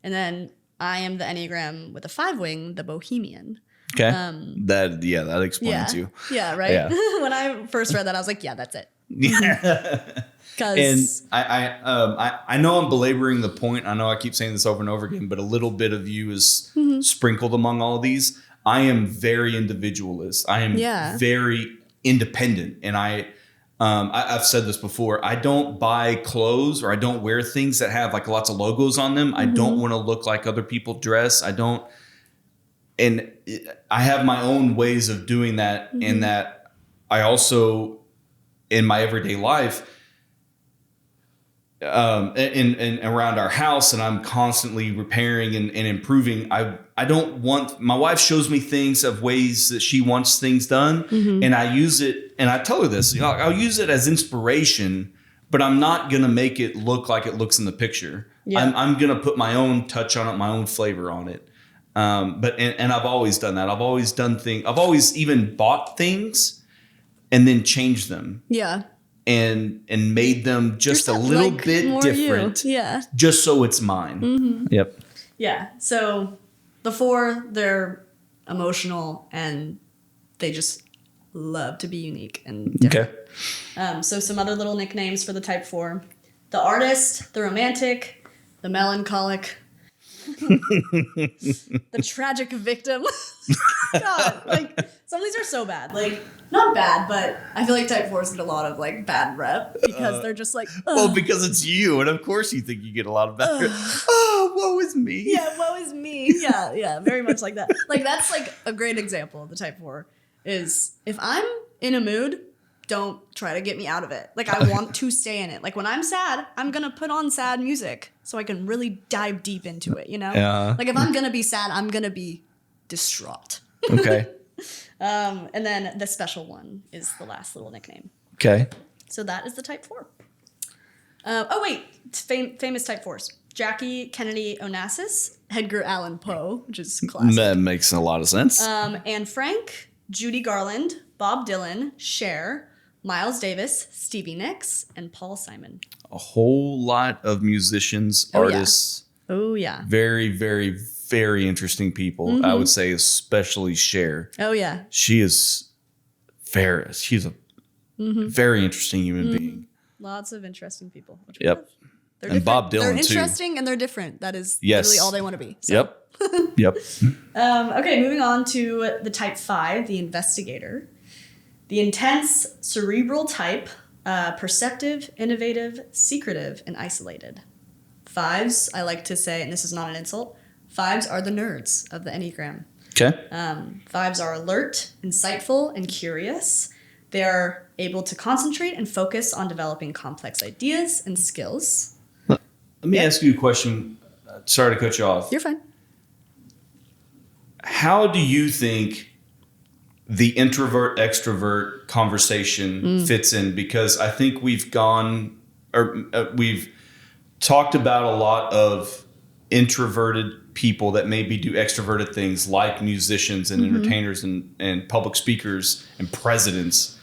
And then I am the Enneagram with a 5-wing, the bohemian. Okay. That explains you. Yeah, right? Yeah. When I first read that, I was like, yeah, that's it. Yeah. And I know I'm belaboring the point. I know I keep saying this over and over again, but a little bit of you is sprinkled among all of these. I am very individualist. I am very independent. And I've said this before. I don't buy clothes or I don't wear things that have like lots of logos on them. I don't want to look like other people dress. And I have my own ways of doing that. And that I also, in my everyday life, and around our house, and I'm constantly repairing and improving. I don't want, my wife shows me things of ways that she wants things done, and I use it, and I tell her this, I'll use it as inspiration, but I'm not going to make it look like it looks in the picture. Yeah. I'm going to put my own touch on it, my own flavor on it. But I've always done that. I've always done things. I've always even bought things and then changed them. Yeah. And made them just a little bit different. Yeah. Just so it's mine. Yep. Yeah. So the 4, they're emotional and they just love to be unique and different. Okay. So some other little nicknames for the type 4. The artist, the romantic, the melancholic, the tragic victim. God, like some of these are so bad. Like not bad, but I feel like type 4s get a lot of like bad rep because they're just like, ugh. Well, because it's you, and of course you think you get a lot of bad rep. Oh, woe is me. Yeah, woe is me. Yeah, very much like that. Like that's like a great example of the type 4 is if I'm in a mood, don't try to get me out of it. Like I want to stay in it. Like when I'm sad, I'm gonna put on sad music so I can really dive deep into it, you know? Yeah. Like if I'm gonna be sad, I'm gonna be distraught. Okay. And then the special one is the last little nickname. Okay. So that is the type 4. Famous type 4s. Jackie Kennedy Onassis, Edgar Allan Poe, which is classic. That makes a lot of sense. Anne Frank, Judy Garland, Bob Dylan, Cher, Miles Davis, Stevie Nicks, and Paul Simon. A whole lot of musicians, artists. Oh, yeah. Very, very, very interesting people. I would say especially Cher. Oh, yeah. She's a very interesting human being. Lots of interesting people. Yep. They're and different. Bob Dylan, they're too. interesting and they're different. That is literally all they want to be. So. Yep. Okay, moving on to the type 5, the investigator. The intense cerebral type, perceptive, innovative, secretive, and isolated. 5s, I like to say, and this is not an insult, 5s are the nerds of the Enneagram. Okay. 5s are alert, insightful, and curious. They are able to concentrate and focus on developing complex ideas and skills. Let me ask you a question. Sorry to cut you off. You're fine. How do you think the introvert-extrovert conversation fits in? Because I think we've talked about a lot of introverted people that maybe do extroverted things like musicians and entertainers and public speakers and presidents.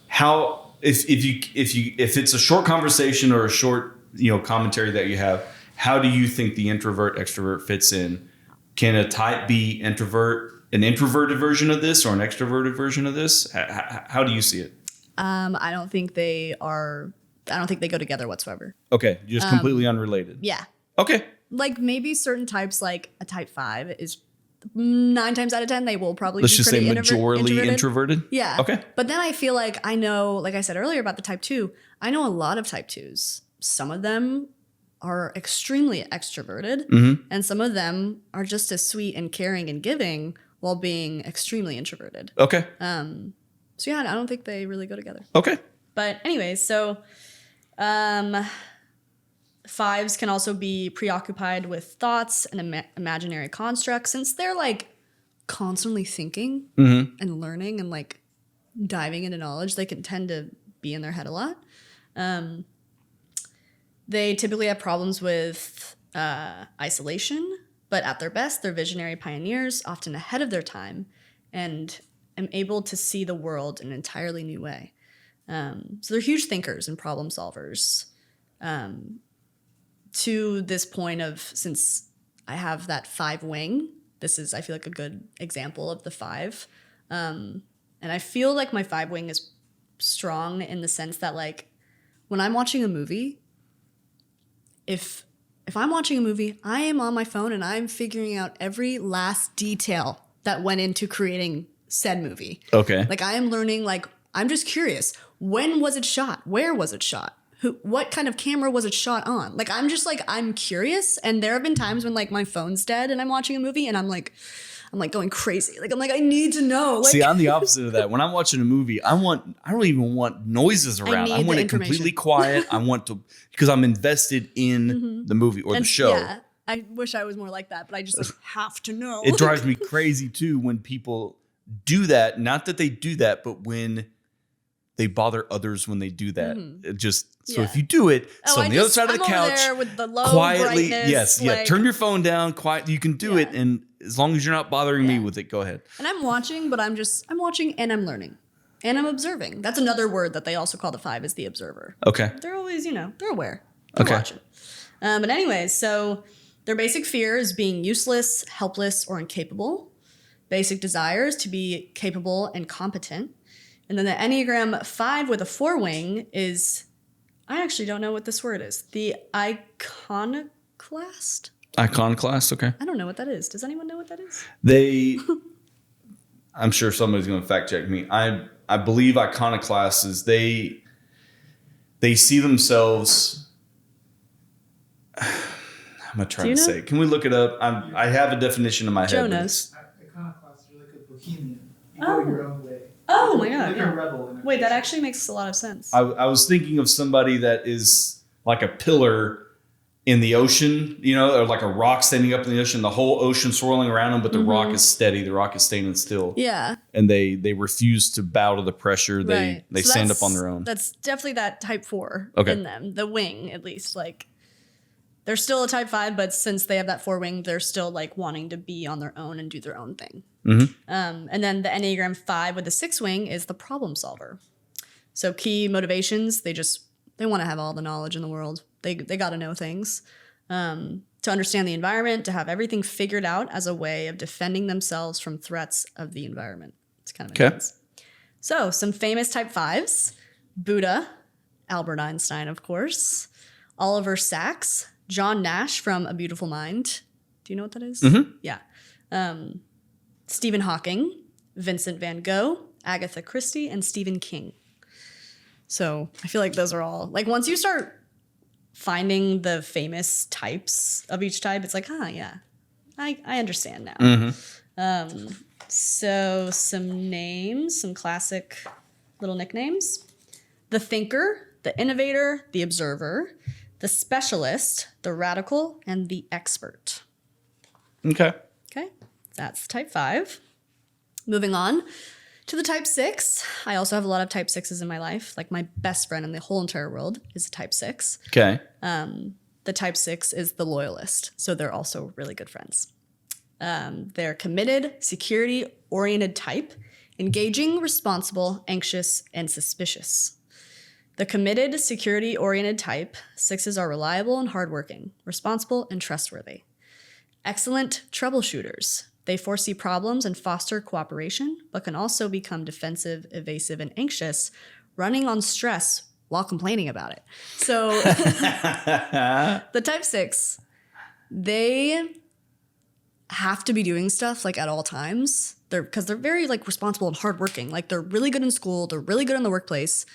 How if it's a short conversation or a short commentary that you have, how do you think the introvert extrovert fits in? Can a type be an introverted version of this or an extroverted version of this? How do you see it? I don't think they go together whatsoever. Okay, just completely unrelated. Yeah. Okay. Like maybe certain types, like a type 5 is 9 times out of 10 they will probably Let's be just say pretty majorly introverted. Yeah. Okay. But then I feel like I know, like I said earlier about the type 2, I know a lot of type 2s. Some of them are extremely extroverted and some of them are just as sweet and caring and giving while being extremely introverted. Okay. So yeah, I don't think they really go together. Okay. But anyways, so 5s can also be preoccupied with thoughts and imaginary constructs since they're like constantly thinking and learning and like diving into knowledge. They can tend to be in their head a lot. They typically have problems with isolation, but at their best, they're visionary pioneers, often ahead of their time, and am able to see the world in an entirely new way. So they're huge thinkers and problem solvers. To this point of, since I have that 5 wing, this is, I feel like, a good example of the 5. And I feel like my 5 wing is strong in the sense that, like, when I'm watching a movie, if I'm watching a movie, I am on my phone and I'm figuring out every last detail that went into creating said movie. Okay. Like, I am learning, like, I'm just curious. When was it shot? Where was it shot? What kind of camera was it shot on? Like, I'm just like, I'm curious. And there have been times when like my phone's dead and I'm watching a movie and I'm like going crazy. Like, I'm like, I need to know. Like, see, I'm the opposite of that. When I'm watching a movie, I don't even want noises around. I want it completely quiet. I want to, because I'm invested in the movie or the show. Yeah. I wish I was more like that, but I just like have to know. It drives me crazy too when people do that. Not that they do that, but when they bother others when they do that. It just, so if you do it, so on the other side of the couch, there with the low quietly, brightness, yes, turn your phone down, quiet. You can do it, and as long as you're not bothering me with it, go ahead. And I'm watching, but I'm watching and I'm learning. And I'm observing. That's another word that they also call the 5 is the observer. Okay. They're always, they're aware. They're watching. But anyways, so their basic fear is being useless, helpless, or incapable. Basic desires to be capable and competent. And then the Enneagram 5 with a 4 wing is, I actually don't know what this word is. The iconoclast? Iconoclast, okay. I don't know what that is. Does anyone know what that is? I'm sure somebody's going to fact check me. I believe iconoclasts is they see themselves. I'm going to try to say it. Can we look it up? I have a definition in my head. Jonas. Iconoclasts are like a bohemian. You go your own way. Oh my God. Like a rebel. Wait, that actually makes a lot of sense. I was thinking of somebody that is like a pillar in the ocean, or like a rock standing up in the ocean, the whole ocean swirling around them, but the rock is steady. The rock is standing still. Yeah. And they refuse to bow to the pressure. Right. They stand up on their own. That's definitely that type 4 Okay. in them. The wing, at least. Like, they're still a type 5, but since they have that 4 wing, they're still like wanting to be on their own and do their own thing. And then the Enneagram 5 with the 6 wing is the problem solver. So key motivations, they want to have all the knowledge in the world. They got to know things. To to understand the environment, to have everything figured out as a way of defending themselves from threats of the environment. It's kind of intense. So some famous type 5s, Buddha, Albert Einstein, of course, Oliver Sacks, John Nash from A Beautiful Mind. Do you know what that is? Mm-hmm. Yeah. Stephen Hawking, Vincent van Gogh, Agatha Christie, and Stephen King. So I feel like those are all, like, once you start finding the famous types of each type, it's like, yeah, I understand now. Mm-hmm. So some names, some classic little nicknames. The thinker, the innovator, the observer, the specialist, the radical, and the expert. Okay. Okay, that's type 5. Moving on to the type 6. I also have a lot of type 6s in my life. Like, my best friend in the whole entire world is a type 6. Okay. The type 6 is the loyalist, so they're also really good friends. They're committed, security-oriented type, engaging, responsible, anxious, and suspicious. The committed, security-oriented type, 6s are reliable and hardworking, responsible and trustworthy. Excellent troubleshooters. They foresee problems and foster cooperation, but can also become defensive, evasive, and anxious, running on stress while complaining about it. So the type 6, they have to be doing stuff like at all times. Because they're very like responsible and hardworking. Like, they're really good in school, they're really good in the workplace,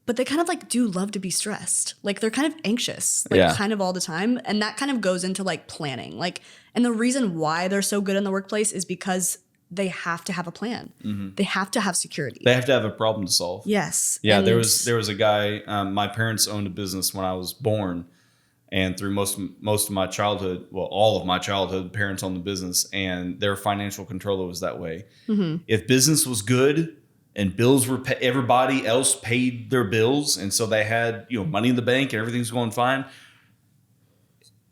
but they kind of like do love to be stressed. Like, they're kind of anxious, like kind of all the time. And that kind of goes into like planning. Like, and the reason why they're so good in the workplace is because they have to have a plan. Mm-hmm. They have to have security. They have to have a problem to solve. Yes. Yeah, there was a guy, my parents owned a business when I was born. And through most of my childhood, well, all of my childhood, parents owned the business, and their financial controller was that way. Mm-hmm. If business was good and bills were everybody else paid their bills, and so they had money in the bank and everything's going fine,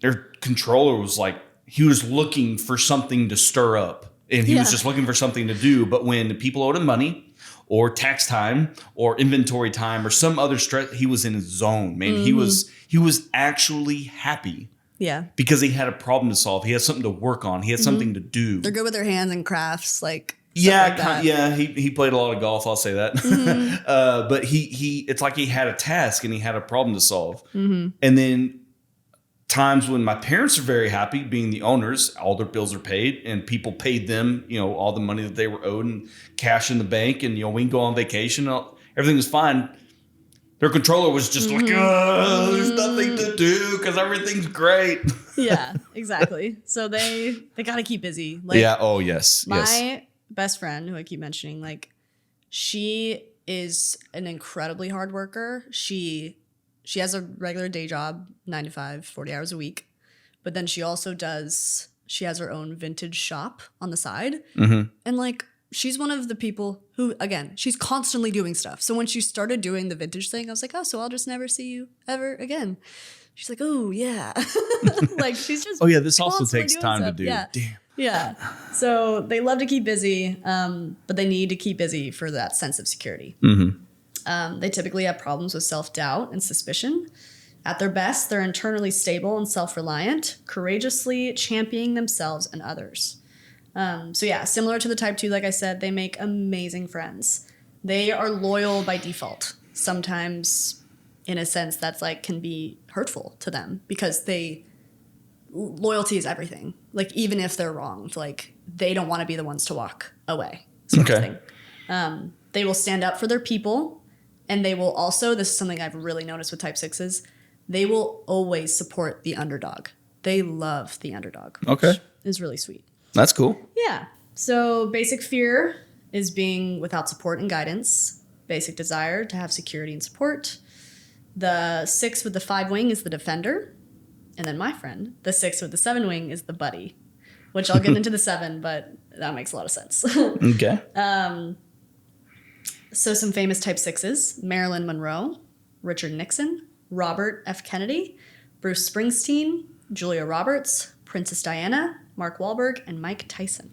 their controller was like, he was looking for something to stir up, and he was just looking for something to do. But when people owed him money, or tax time, or inventory time, or some other stress, he was in his zone, man. Mm-hmm. He was actually happy. Yeah. Because he had a problem to solve. He had something to work on. He had something to do. They're good with their hands and crafts, like he played a lot of golf, I'll say that. Mm-hmm. But he it's like he had a task and he had a problem to solve. Mm-hmm. And then times when my parents are very happy being the owners, all their bills are paid and people paid them, all the money that they were owed and cash in the bank, and we can go on vacation. Everything was fine. Their controller was just like, there's nothing to do because everything's great. Yeah, exactly. So they got to keep busy. Like, yeah. Oh, yes. My best friend, who I keep mentioning, like, she is an incredibly hard worker. She has a regular day job, 9 to 5, 40 hours a week. But then she has her own vintage shop on the side. Mm-hmm. And like, she's one of the people who, again, she's constantly doing stuff. So when she started doing the vintage thing, I was like, oh, so I'll just never see you ever again. She's like, oh, yeah. Like, she's just this also takes time to do. Yeah. Damn. Yeah. So they love to keep busy, but they need to keep busy for that sense of security. Mm-hmm. They typically have problems with self-doubt and suspicion. At their best, they're internally stable and self-reliant, courageously championing themselves and others. Similar to the type 2, like I said, they make amazing friends. They are loyal by default. Sometimes, in a sense, that's like can be hurtful to them because loyalty is everything. Like, even if they're wronged, like, they don't want to be the ones to walk away. Sort of thing. They will stand up for their people. And they will also, this is something I've really noticed with type 6s, they will always support the underdog. They love the underdog. Okay. Which is really sweet. That's cool. Yeah. So basic fear is being without support and guidance. Basic desire to have security and support. The 6 with the 5 wing is the defender. And then my friend, the 6 with the 7 wing is the buddy, which I'll get into the 7, but that makes a lot of sense. Okay. So some famous type 6s, Marilyn Monroe, Richard Nixon, Robert F. Kennedy, Bruce Springsteen, Julia Roberts, Princess Diana, Mark Wahlberg, and Mike Tyson.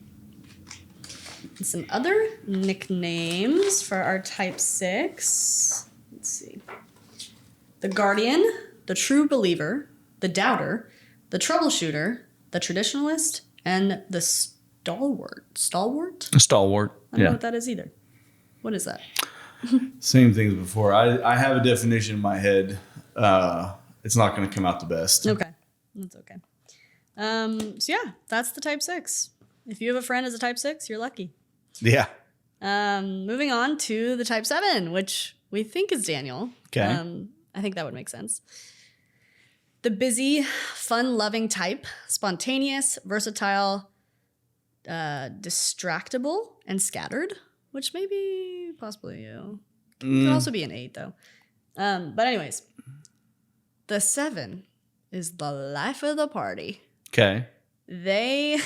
And some other nicknames for our type 6. Let's see. The Guardian, the True Believer, the Doubter, the troubleshooter, the traditionalist, and the stalwart. Stalwart? Stalwart. I don't know what that is either. What is that? Same thing as before. I have a definition in my head. It's not going to come out the best. Okay. That's okay. So yeah, that's the type 6. If you have a friend as a type 6, you're lucky. Yeah. Moving on to the type 7, which we think is Daniel. Okay. I think that would make sense. The busy, fun-loving type, spontaneous, versatile, distractible, and scattered, which may be possibly you. Could also be an 8, though. But anyways, the 7 is the life of the party. Okay. They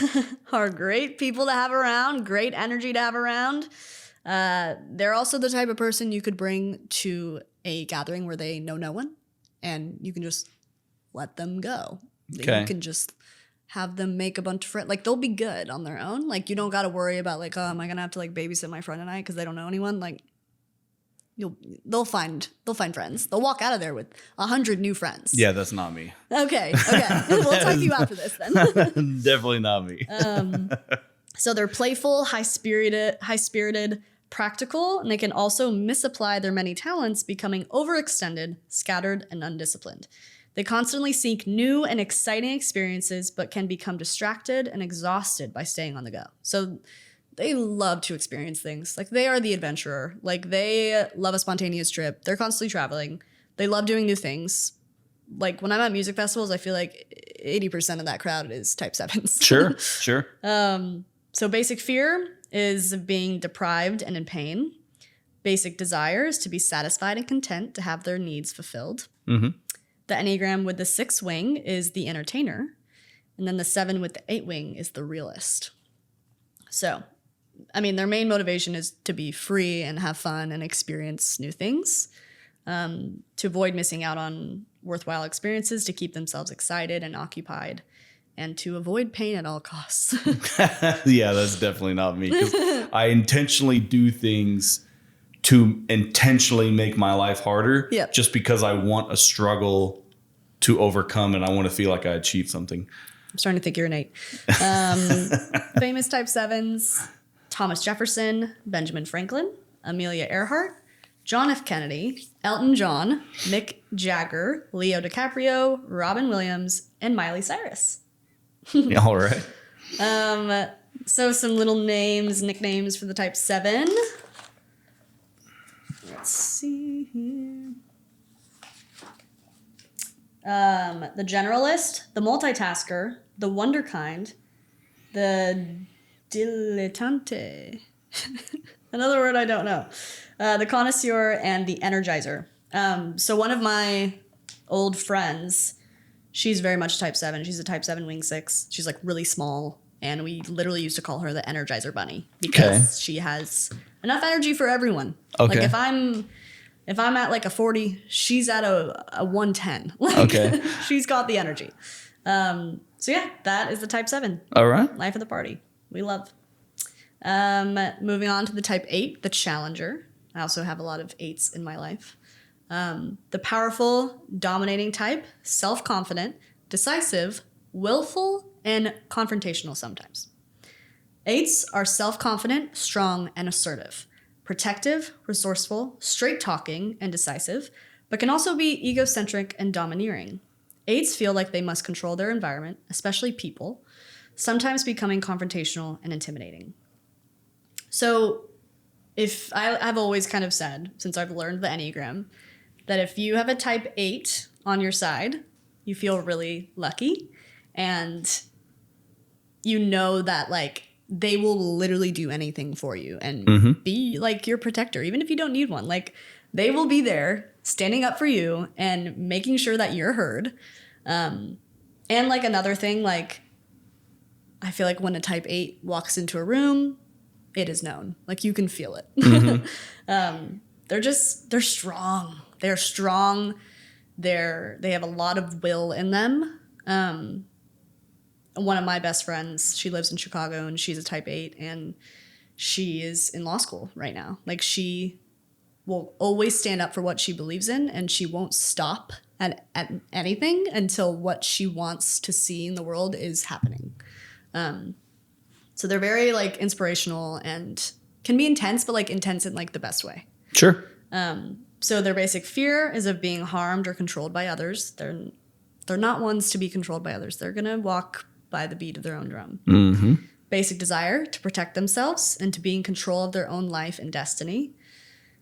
are great people to have around, great energy to have around. They're also the type of person you could bring to a gathering where they know no one, and you can just let them go. Okay. You can just have them make a bunch of friends. Like, they'll be good on their own. Like, you don't got to worry about, like, oh, am I going to have to, like, babysit my friend tonight because they don't know anyone? Like, they'll find friends. They'll walk out of there with 100 new friends. Yeah, that's not me. Okay. We'll talk to you after this then. Definitely not me. So they're playful, high-spirited, practical, and they can also misapply their many talents, becoming overextended, scattered, and undisciplined. They constantly seek new and exciting experiences, but can become distracted and exhausted by staying on the go. So they love to experience things. Like, they are the adventurer. Like, they love a spontaneous trip. They're constantly traveling. They love doing new things. Like, when I'm at music festivals, I feel like 80% of that crowd is type 7s. Sure. So basic fear is being deprived and in pain. Basic desire is to be satisfied and content to have their needs fulfilled. Mm-hmm. The Enneagram with the 6 wing is the entertainer. And then the 7 with the 8 wing is the realist. So, I mean, their main motivation is to be free and have fun and experience new things, to avoid missing out on worthwhile experiences, to keep themselves excited and occupied, and to avoid pain at all costs. Yeah, that's definitely not me. 'Cause I intentionally do things to intentionally make my life harder. Yep. Just because I want a struggle to overcome and I want to feel like I achieved something. I'm starting to think you're an 8. Famous type 7s: Thomas Jefferson, Benjamin Franklin, Amelia Earhart, John F. Kennedy, Elton John, Mick Jagger, Leo DiCaprio, Robin Williams, and Miley Cyrus. All right. So some little nicknames for the type 7. Let's see here. The generalist, the multitasker, the wonderkind, the dilettante. Another word I don't know. The connoisseur, and the energizer. So one of my old friends, she's very much type 7. She's a type 7 wing 6. She's like really small. And we literally used to call her the Energizer Bunny because she has enough energy for everyone. Okay. Like, if I'm at like a 40, she's at a 110. Like, okay. She's got the energy. So yeah, that is the type 7. All right. Life of the party. We love. Moving on to the type 8, the challenger. I also have a lot of 8s in my life. The powerful, dominating type, self-confident, decisive, willful, and confrontational sometimes. 8s are self-confident, strong, and assertive, protective, resourceful, straight-talking, and decisive, but can also be egocentric and domineering. 8s feel like they must control their environment, especially people, sometimes becoming confrontational and intimidating. So if I've always kind of said, since I've learned the Enneagram, that if you have a type 8 on your side, you feel really lucky, and you know that, like, they will literally do anything for you and be like your protector, even if you don't need one. Like, they will be there standing up for you and making sure that you're heard. And like, another thing, like, I feel like when a type 8 walks into a room, it is known. Like, you can feel it. They're strong. They're strong. They have a lot of will in them. One of my best friends, she lives in Chicago, and she's a type 8, and she is in law school right now. Like, she will always stand up for what she believes in, and she won't stop at anything until what she wants to see in the world is happening. So they're very like inspirational and can be intense, but like intense in like the best way. Sure. So their basic fear is of being harmed or controlled by others. They're not ones to be controlled by others. They're gonna walk by the beat of their own drum. Mm-hmm. Basic desire to protect themselves and to be in control of their own life and destiny.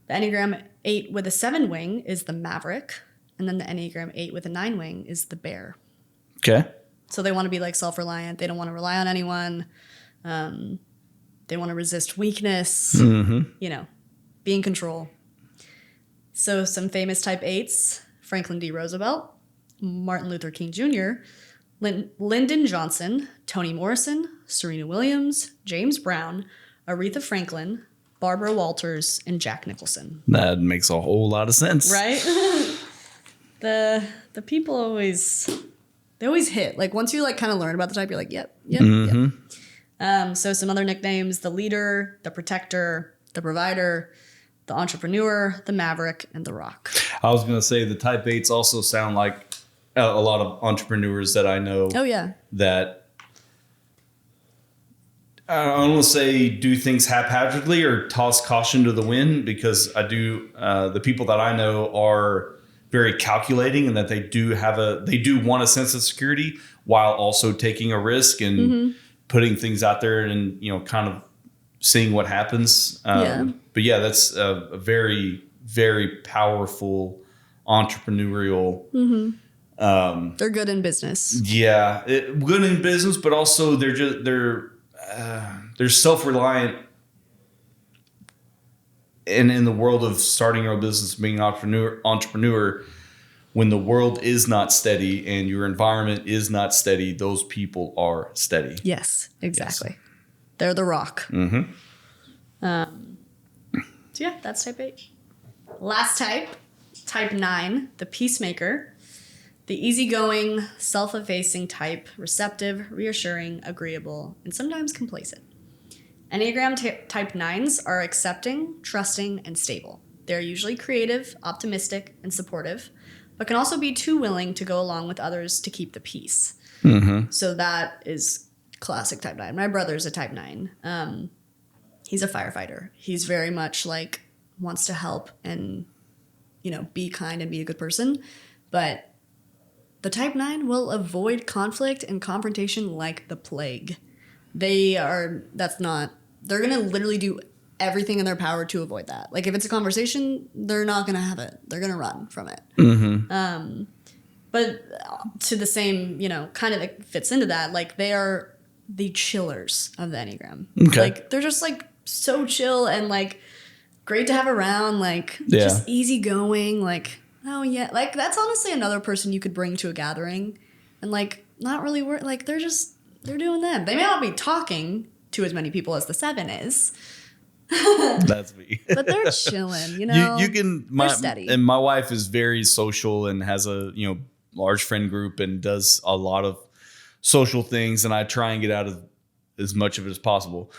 The Enneagram 8 with a 7 wing is the maverick. And then the Enneagram 8 with a 9 wing is the bear. Okay. So they want to be like self-reliant. They don't want to rely on anyone. They want to resist weakness. Mm-hmm. You know, be in control. So some famous type 8s, Franklin D. Roosevelt, Martin Luther King Jr., Lyndon Johnson, Toni Morrison, Serena Williams, James Brown, Aretha Franklin, Barbara Walters, and Jack Nicholson. That makes a whole lot of sense. Right? The people always hit. Like once you like kind of learn about the type, you're like, yep. So some other nicknames: the leader, the protector, the provider, the entrepreneur, the maverick, and the rock. I was going to say the type 8s also sound like a lot of entrepreneurs that I know. Oh, yeah. That I don't want to say do things haphazardly or toss caution to the wind, because I do. The people that I know are very calculating, and that they do want a sense of security while also taking a risk and putting things out there and, you know, kind of seeing what happens. But yeah, that's a very, very powerful entrepreneurial. They're good in business. Yeah, good in business, but also they're self-reliant. And in the world of starting your own business, being an entrepreneur, when the world is not steady and your environment is not steady, those people are steady. Yes, exactly. Yes. They're the rock. Mm-hmm. So yeah, that's type 8. Last type 9, the peacemaker. The easygoing, self-effacing type, receptive, reassuring, agreeable, and sometimes complacent. Enneagram type 9s are accepting, trusting, and stable. They're usually creative, optimistic, and supportive, but can also be too willing to go along with others to keep the peace. Mm-hmm. So that is classic type 9. My brother's a type 9. He's a firefighter. He's very much like wants to help and, you know, be kind and be a good person. But the type 9 will avoid conflict and confrontation like the plague. They're going to literally do everything in their power to avoid that. Like if it's a conversation, they're not going to have it. They're going to run from it. Mm-hmm. But to the same, you know, kind of like fits into that. Like they are the chillers of the Enneagram. Okay. Like they're just like so chill and like great to have around. Like just easygoing. Like, oh yeah. Like that's honestly another person you could bring to a gathering and like not really work. Like they're doing them. They may not be talking to as many people as the 7 is. That's me. But they're chilling, you know. They're steady. And my wife is very social and has a, you know, large friend group and does a lot of social things, and I try and get out of as much of it as possible.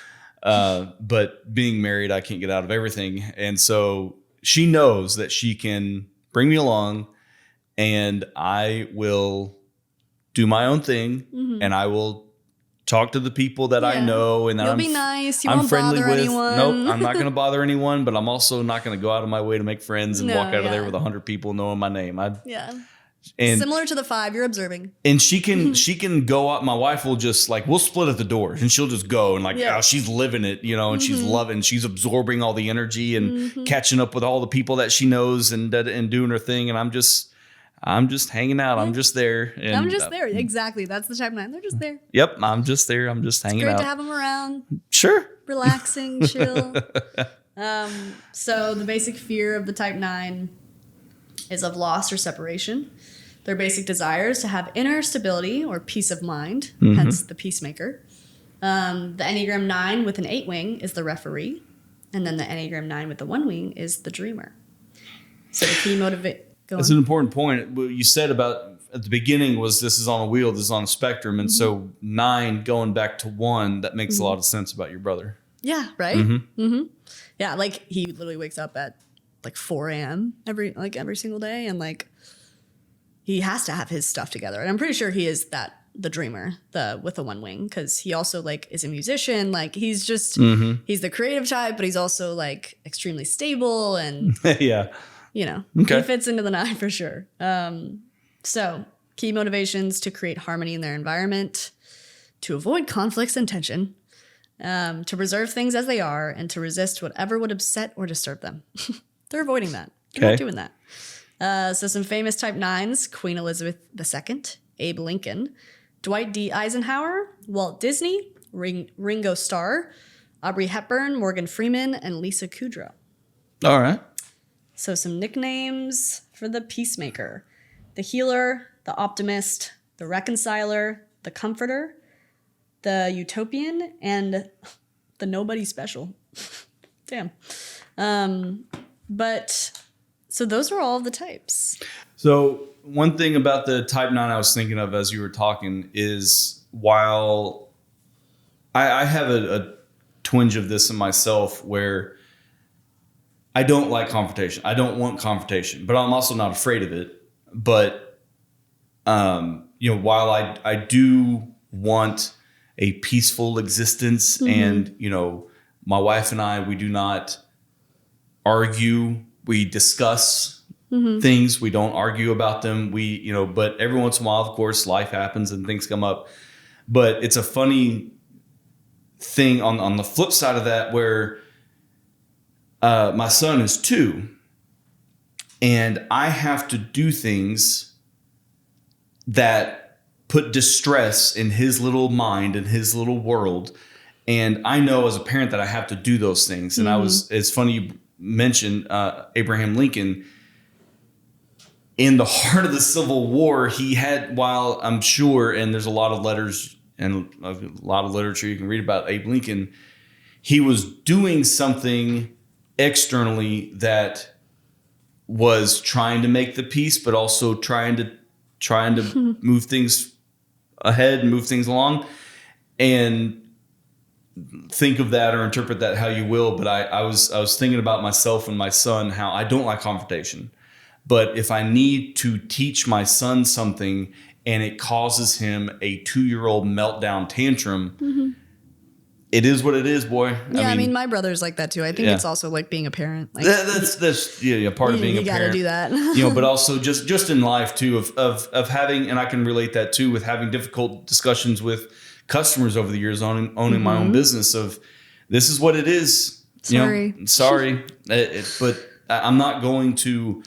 But being married, I can't get out of everything. And so she knows that she can bring me along and I will do my own thing, and I will talk to the people that I know, and that You'll be nice. You I'm won't friendly bother with. anyone. Nope, I'm not going to bother anyone, but I'm also not going to go out of my way to make friends and walk out of there with 100 people knowing my name. And similar to the 5, you're observing. And she can go out. My wife will just like, we'll split at the doors and she'll just go and like, oh, she's living it, you know, and she's loving, she's absorbing all the energy and catching up with all the people that she knows and doing her thing. And I'm just hanging out. I'm just there. And I'm just there. Exactly. That's the type 9. They're just there. Yep. I'm just there. I'm just hanging out. It's great to have them around. Sure. Relaxing, chill. So the basic fear of the type 9 is of loss or separation. Their basic desire is to have inner stability or peace of mind, hence the peacemaker. The Enneagram 9 with an 8 wing is the referee. And then the Enneagram 9 with the 1 wing is the dreamer. So the key That's an important point. What you said about at the beginning was this is on a wheel, this is on a spectrum. And so 9 going back to 1, that makes a lot of sense about your brother. Yeah, right? Yeah, like he literally wakes up at like 4 a.m. every single day and like he has to have his stuff together. And I'm pretty sure he is the dreamer, with the one wing, because he also like is a musician. Like he's just he's the creative type, but he's also like extremely stable and Yeah. you know, Okay. he fits into the 9 for sure. So key motivations: to create harmony in their environment, to avoid conflicts and tension, to preserve things as they are, and to resist whatever would upset or disturb them. They're avoiding that. They're not doing that. So some famous type 9s: Queen Elizabeth II, Abe Lincoln, Dwight D. Eisenhower, Walt Disney, Ringo Starr, Aubrey Hepburn, Morgan Freeman, and Lisa Kudrow. All right. So some nicknames for the peacemaker: the healer, the optimist, the reconciler, the comforter, the utopian, and the nobody special. Damn. But so those are all of the types. So one thing about the type 9 I was thinking of as you were talking is, while I have a twinge of this in myself where I don't like confrontation. I don't want confrontation, but I'm also not afraid of it. But, while I do want a peaceful existence, and, my wife and I, we do not argue. We discuss things. We don't argue about them. But every once in a while, of course, life happens and things come up. But it's a funny thing on the flip side of that, where my son is 2, and I have to do things that put distress in his little mind and his little world. And I know as a parent that I have to do those things. And it's funny you mentioned Abraham Lincoln. In the heart of the Civil War, he had, while I'm sure, and there's a lot of letters and a lot of literature you can read about Abe Lincoln, he was doing something externally that was trying to make the peace, but also trying to move things ahead and move things along. And think of that or interpret that how you will. But I was thinking about myself and my son, how I don't like confrontation. But if I need to teach my son something and it causes him a 2-year-old meltdown tantrum, it is what it is, boy. Yeah, I mean, my brother's like that too. I think it's also like being a parent. Like, that's part of being a parent. You gotta do that. But also just in life too, of having, and I can relate that too, with having difficult discussions with customers over the years, owning my own business. Of this is what it is. Sorry. But I'm not going to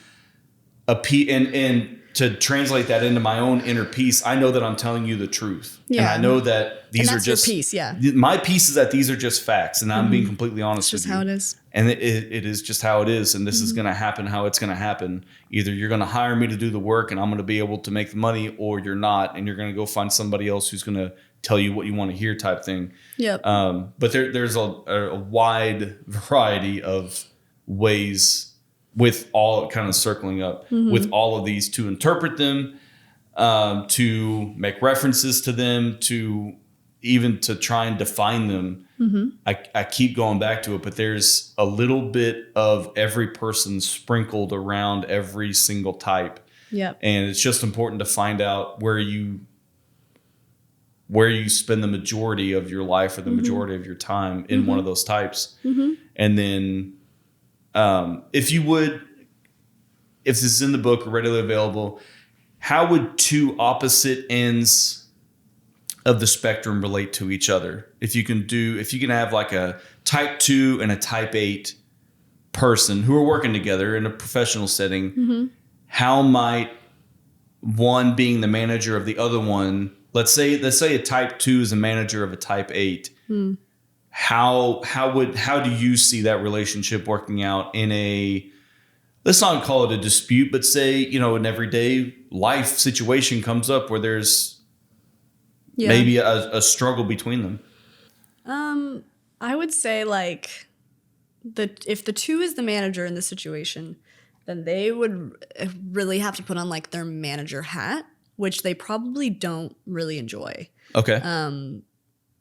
and to translate that into my own inner peace. I know that I'm telling you the truth. Yeah. And I know that these are just your peace. Yeah. My peace is that these are just facts, and I'm being completely honest with you. It's just how it is. And it is just how it is. And this is going to happen how it's going to happen. Either you're going to hire me to do the work and I'm going to be able to make the money, or you're not, and you're going to go find somebody else who's going to tell you what you want to hear, type thing. Yep. But there's a wide variety of ways, with all kind of circling up with all of these, to interpret them, to make references to them, to even to try and define them. I keep going back to it, but there's a little bit of every person sprinkled around every single type. Yep. And it's just important to find out where you spend the majority of your life or the majority of your time in one of those types. And then if this is in the book or readily available, how would 2 opposite ends of the spectrum relate to each other? If you can have like a type 2 and a type 8 person who are working together in a professional setting, how might one being the manager of the other one, let's say a type 2 is a manager of a type 8, how do you see that relationship working out in a, let's not call it a dispute, but say, an everyday life situation comes up where there's maybe a struggle between them? I would say like if the 2 is the manager in the situation, then they would really have to put on like their manager hat, which they probably don't really enjoy. Okay.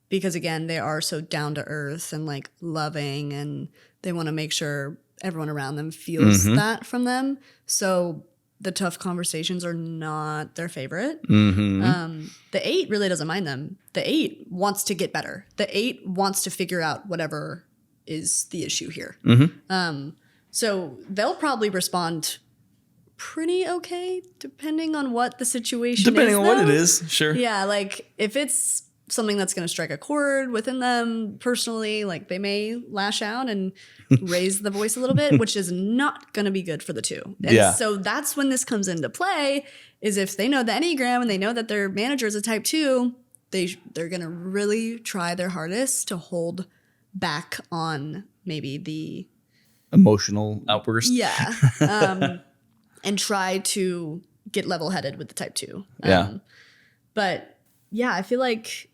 Because again, they are so down to earth and like loving, and they want to make sure everyone around them feels that from them. So the tough conversations are not their favorite. Mm-hmm. The 8 really doesn't mind them. The 8 wants to get better. The 8 wants to figure out whatever is the issue here. Mm-hmm. So they'll probably respond pretty okay depending on what the situation is. Depending on what it is, sure. Yeah, like if it's something that's going to strike a chord within them personally, like they may lash out and raise the voice a little bit, which is not going to be good for the 2. And so that's when this comes into play, is if they know the Enneagram and they know that their manager is a type 2, they're going to really try their hardest to hold back on maybe the emotional outburst. Yeah. And try to get level-headed with the type 2. But yeah, I feel like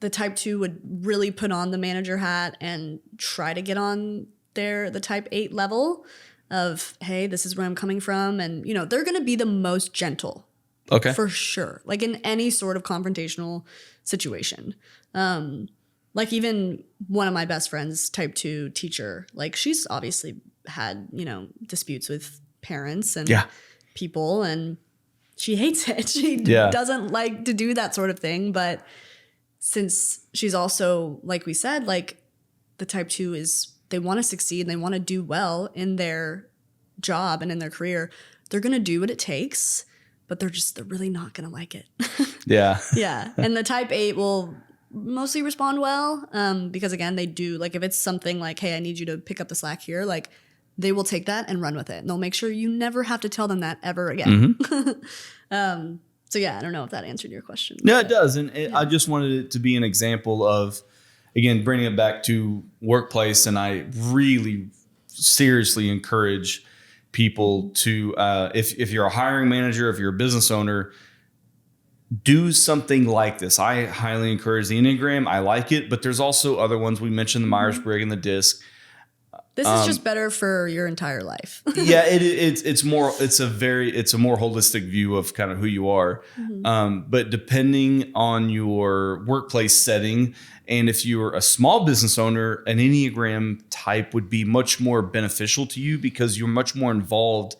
the type 2 would really put on the manager hat and try to get on the type 8 level of, hey, this is where I'm coming from. And, you know, they're going to be the most gentle. Okay. For sure. Like in any sort of confrontational situation. Like even one of my best friends, type 2 teacher, like she's obviously had, you know, disputes with parents and people, and she hates it. She doesn't like to do that sort of thing. But since she's also, like we said, like the type 2 is, they want to succeed and they want to do well in their job and in their career, they're going to do what it takes, but they're really not going to like it. Yeah. And the type 8 will mostly respond well because, again, they do, like if it's something like, hey, I need you to pick up the slack here, like they will take that and run with it. And they'll make sure you never have to tell them that ever again. So yeah, I don't know if that answered your question. No, it does. And I just wanted it to be an example of, again, bringing it back to workplace. And I really seriously encourage people to, if you're a hiring manager, if you're a business owner, do something like this. I highly encourage the Enneagram. I like it, but there's also other ones. We mentioned the Myers-Briggs and the DISC. This is just better for your entire life. Yeah, it's a more holistic view of kind of who you are. But depending on your workplace setting, and if you're a small business owner, an Enneagram type would be much more beneficial to you because you're much more involved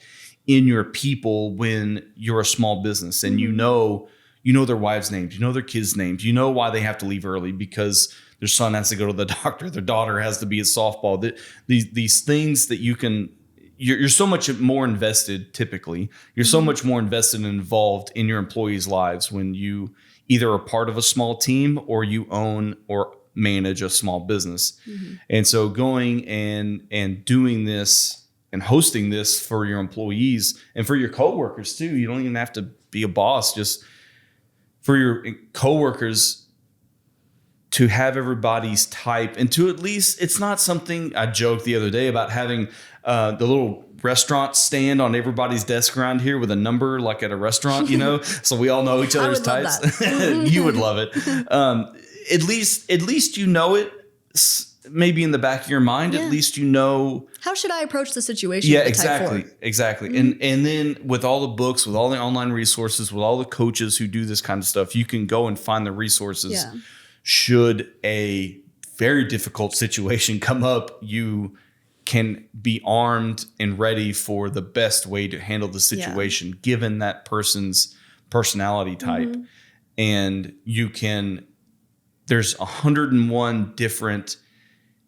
in your people when you're a small business, and you know their wives' names, you know their kids' names, you know why they have to leave early because their son has to go to the doctor, their daughter has to be at softball. These things that you're so much more invested. Typically, you're so much more invested and involved in your employees' lives when you either are part of a small team or you own or manage a small business. And so going and doing this and hosting this for your employees and for your coworkers too. You don't even have to be a boss, just for your coworkers to have everybody's type and to at least, it's not something I joked the other day about having the little restaurant stand on everybody's desk around here with a number like at a restaurant, you know, so we all know each other's types. You would love it. At least you know it. Maybe in the back of your mind, at least you know. How should I approach the situation? Yeah, exactly. And then with all the books, with all the online resources, with all the coaches who do this kind of stuff, you can go and find the resources. Yeah. Should a very difficult situation come up, you can be armed and ready for the best way to handle the situation, given that person's personality type. And there's 101 different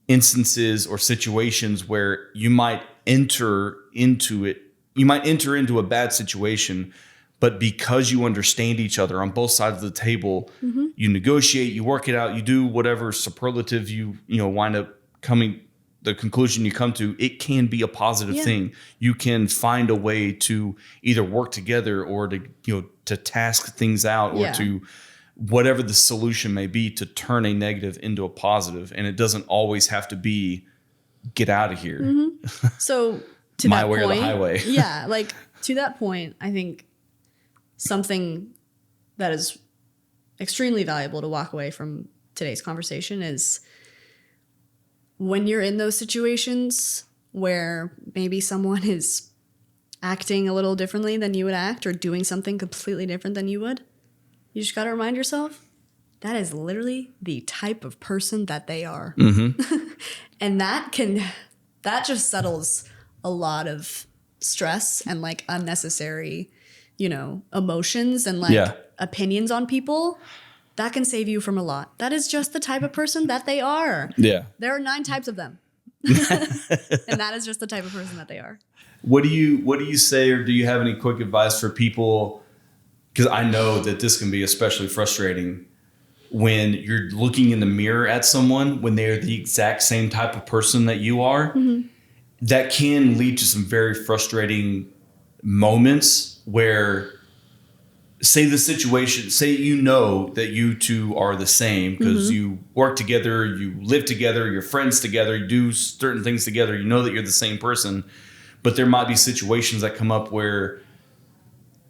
instances or situations where you might enter into a bad situation, but because you understand each other on both sides of the table, you negotiate, you work it out, you do whatever superlative you wind up coming, the conclusion you come to, it can be a positive thing. You can find a way to either work together or to task things out or to whatever the solution may be to turn a negative into a positive. And it doesn't always have to be get out of here. So to my that way point, or the highway. Yeah, like to that point, I think something that is extremely valuable to walk away from today's conversation is when you're in those situations where maybe someone is acting a little differently than you would act or doing something completely different than you would, you just got to remind yourself that is literally the type of person that they are. And that just settles a lot of stress and like unnecessary, emotions and like opinions on people, that can save you from a lot. That is just the type of person that they are. Yeah. There are 9 types of them. And that is just the type of person that they are. What do you say, or do you have any quick advice for people? Because I know that this can be especially frustrating when you're looking in the mirror at someone when they're the exact same type of person that you are. Mm-hmm. That can lead to some very frustrating moments where, say the situation, say you know that you two are the same because you work together, you live together, you're friends together, you do certain things together, you know that you're the same person, but there might be situations that come up where,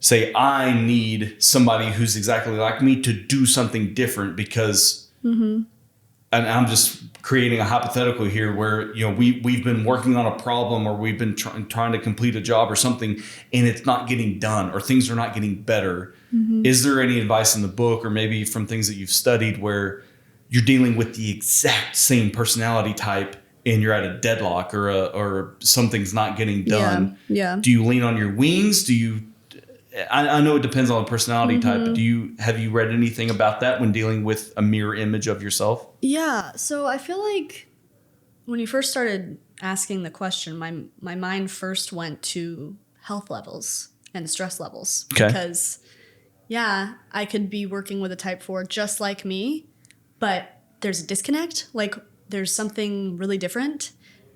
say, I need somebody who's exactly like me to do something different because, and I'm just creating a hypothetical here where, we've been working on a problem or we've been trying to complete a job or something and it's not getting done or things are not getting better. Mm-hmm. Is there any advice in the book or maybe from things that you've studied where you're dealing with the exact same personality type and you're at a deadlock or something's not getting done? Yeah. Do you lean on your wings? I know it depends on the personality type, but have you read anything about that when dealing with a mirror image of yourself? Yeah. So I feel like when you first started asking the question, my mind first went to health levels and stress levels. Okay. Because, I could be working with a type 4 just like me, but there's a disconnect. Like there's something really different.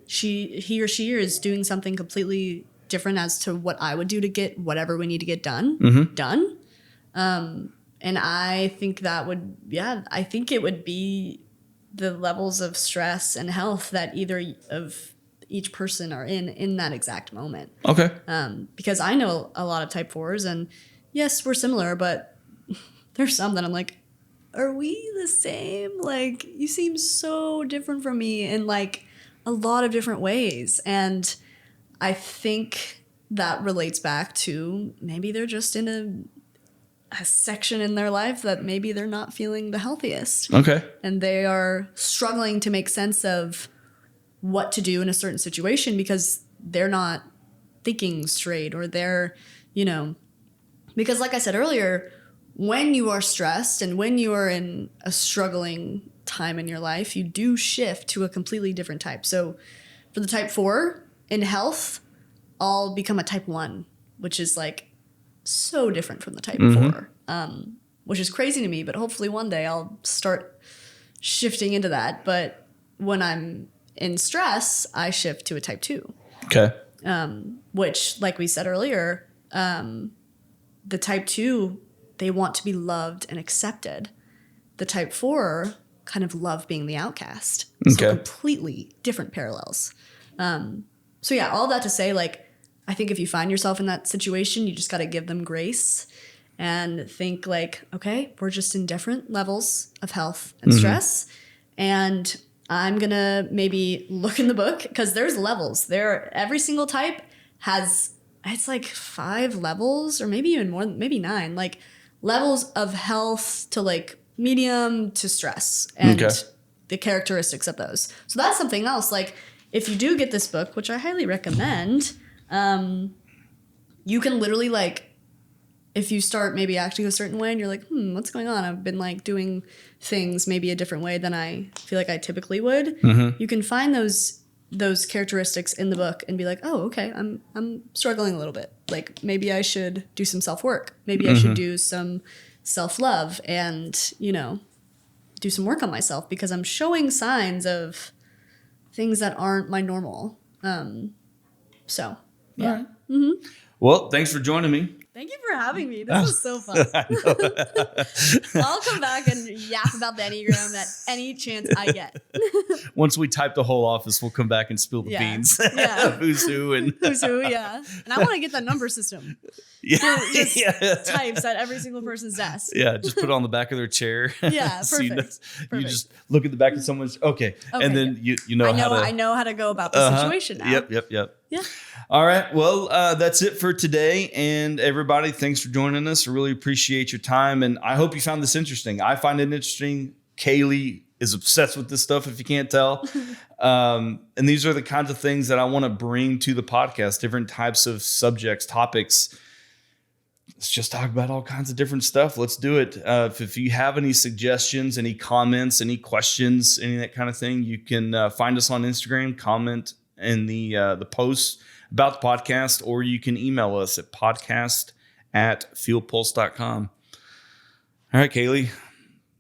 He or she is doing something completely different as to what I would do to get whatever we need to get done. And I think I think it would be the levels of stress and health that either of each person are in that exact moment. Okay. Because I know a lot of type 4s and yes, we're similar, but there's some that I'm like, are we the same? Like you seem so different from me in like a lot of different ways. And I think that relates back to maybe they're just in a section in their life that maybe they're not feeling the healthiest. Okay. And they are struggling to make sense of what to do in a certain situation because they're not thinking straight or they're, because like I said earlier, when you are stressed and when you are in a struggling time in your life, you do shift to a completely different type. So for the type 4 in health, I'll become a type 1, which is like so different from the type 4, which is crazy to me. But hopefully one day I'll start shifting into that. But when I'm in stress, I shift to a type 2. Okay. Which, like we said earlier, the type 2, they want to be loved and accepted. The type 4 kind of love being the outcast. Okay. So completely different parallels. So yeah, all that to say, like, I think if you find yourself in that situation, you just got to give them grace and think like, okay, we're just in different levels of health and stress. And I'm going to maybe look in the book because there's levels there. Every single type has, it's like 5 levels or maybe even more, maybe 9, like levels of health to like medium to stress and the characteristics of those. So that's something else. Like if you do get this book, which I highly recommend, you can literally like, if you start maybe acting a certain way and you're like, what's going on? I've been like doing things maybe a different way than I feel like I typically would. You can find those characteristics in the book and be like, oh, okay, I'm struggling a little bit. Like maybe I should do some self-work. Maybe I should do some self-love and, do some work on myself because I'm showing signs of things that aren't my normal. So, yeah. Right. Well, thanks for joining me. Thank you for having me. This was so fun. I'll come back and yap about the Enneagram at any chance I get. Once we type the whole office, we'll come back and spill the beans. Yeah. Who's who and who's who, yeah. And I want to get that number system. Just types at every single person's desk. Yeah, just put it on the back of their chair. Yeah, So perfect. you just look at the back of someone's and then you know I know how to go about the situation now. Yep. Yeah. All right. Well, that's it for today. And everybody, thanks for joining us. I really appreciate your time. And I hope you found this interesting. I find it interesting. Kailee is obsessed with this stuff, if you can't tell. And these are the kinds of things that I want to bring to the podcast, different types of subjects, topics. Let's just talk about all kinds of different stuff. Let's do it. If you have any suggestions, any comments, any questions, any of that kind of thing, you can find us on Instagram, comment in the posts about the podcast, or you can email us at podcast@fieldpulse.com. All right, Kailee.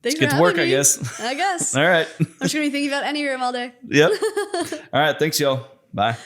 Thanks Let's get to work, me. I guess. I guess. All right. I'm just going to be thinking about Enneagram all day. Yep. All right. Thanks, y'all. Bye.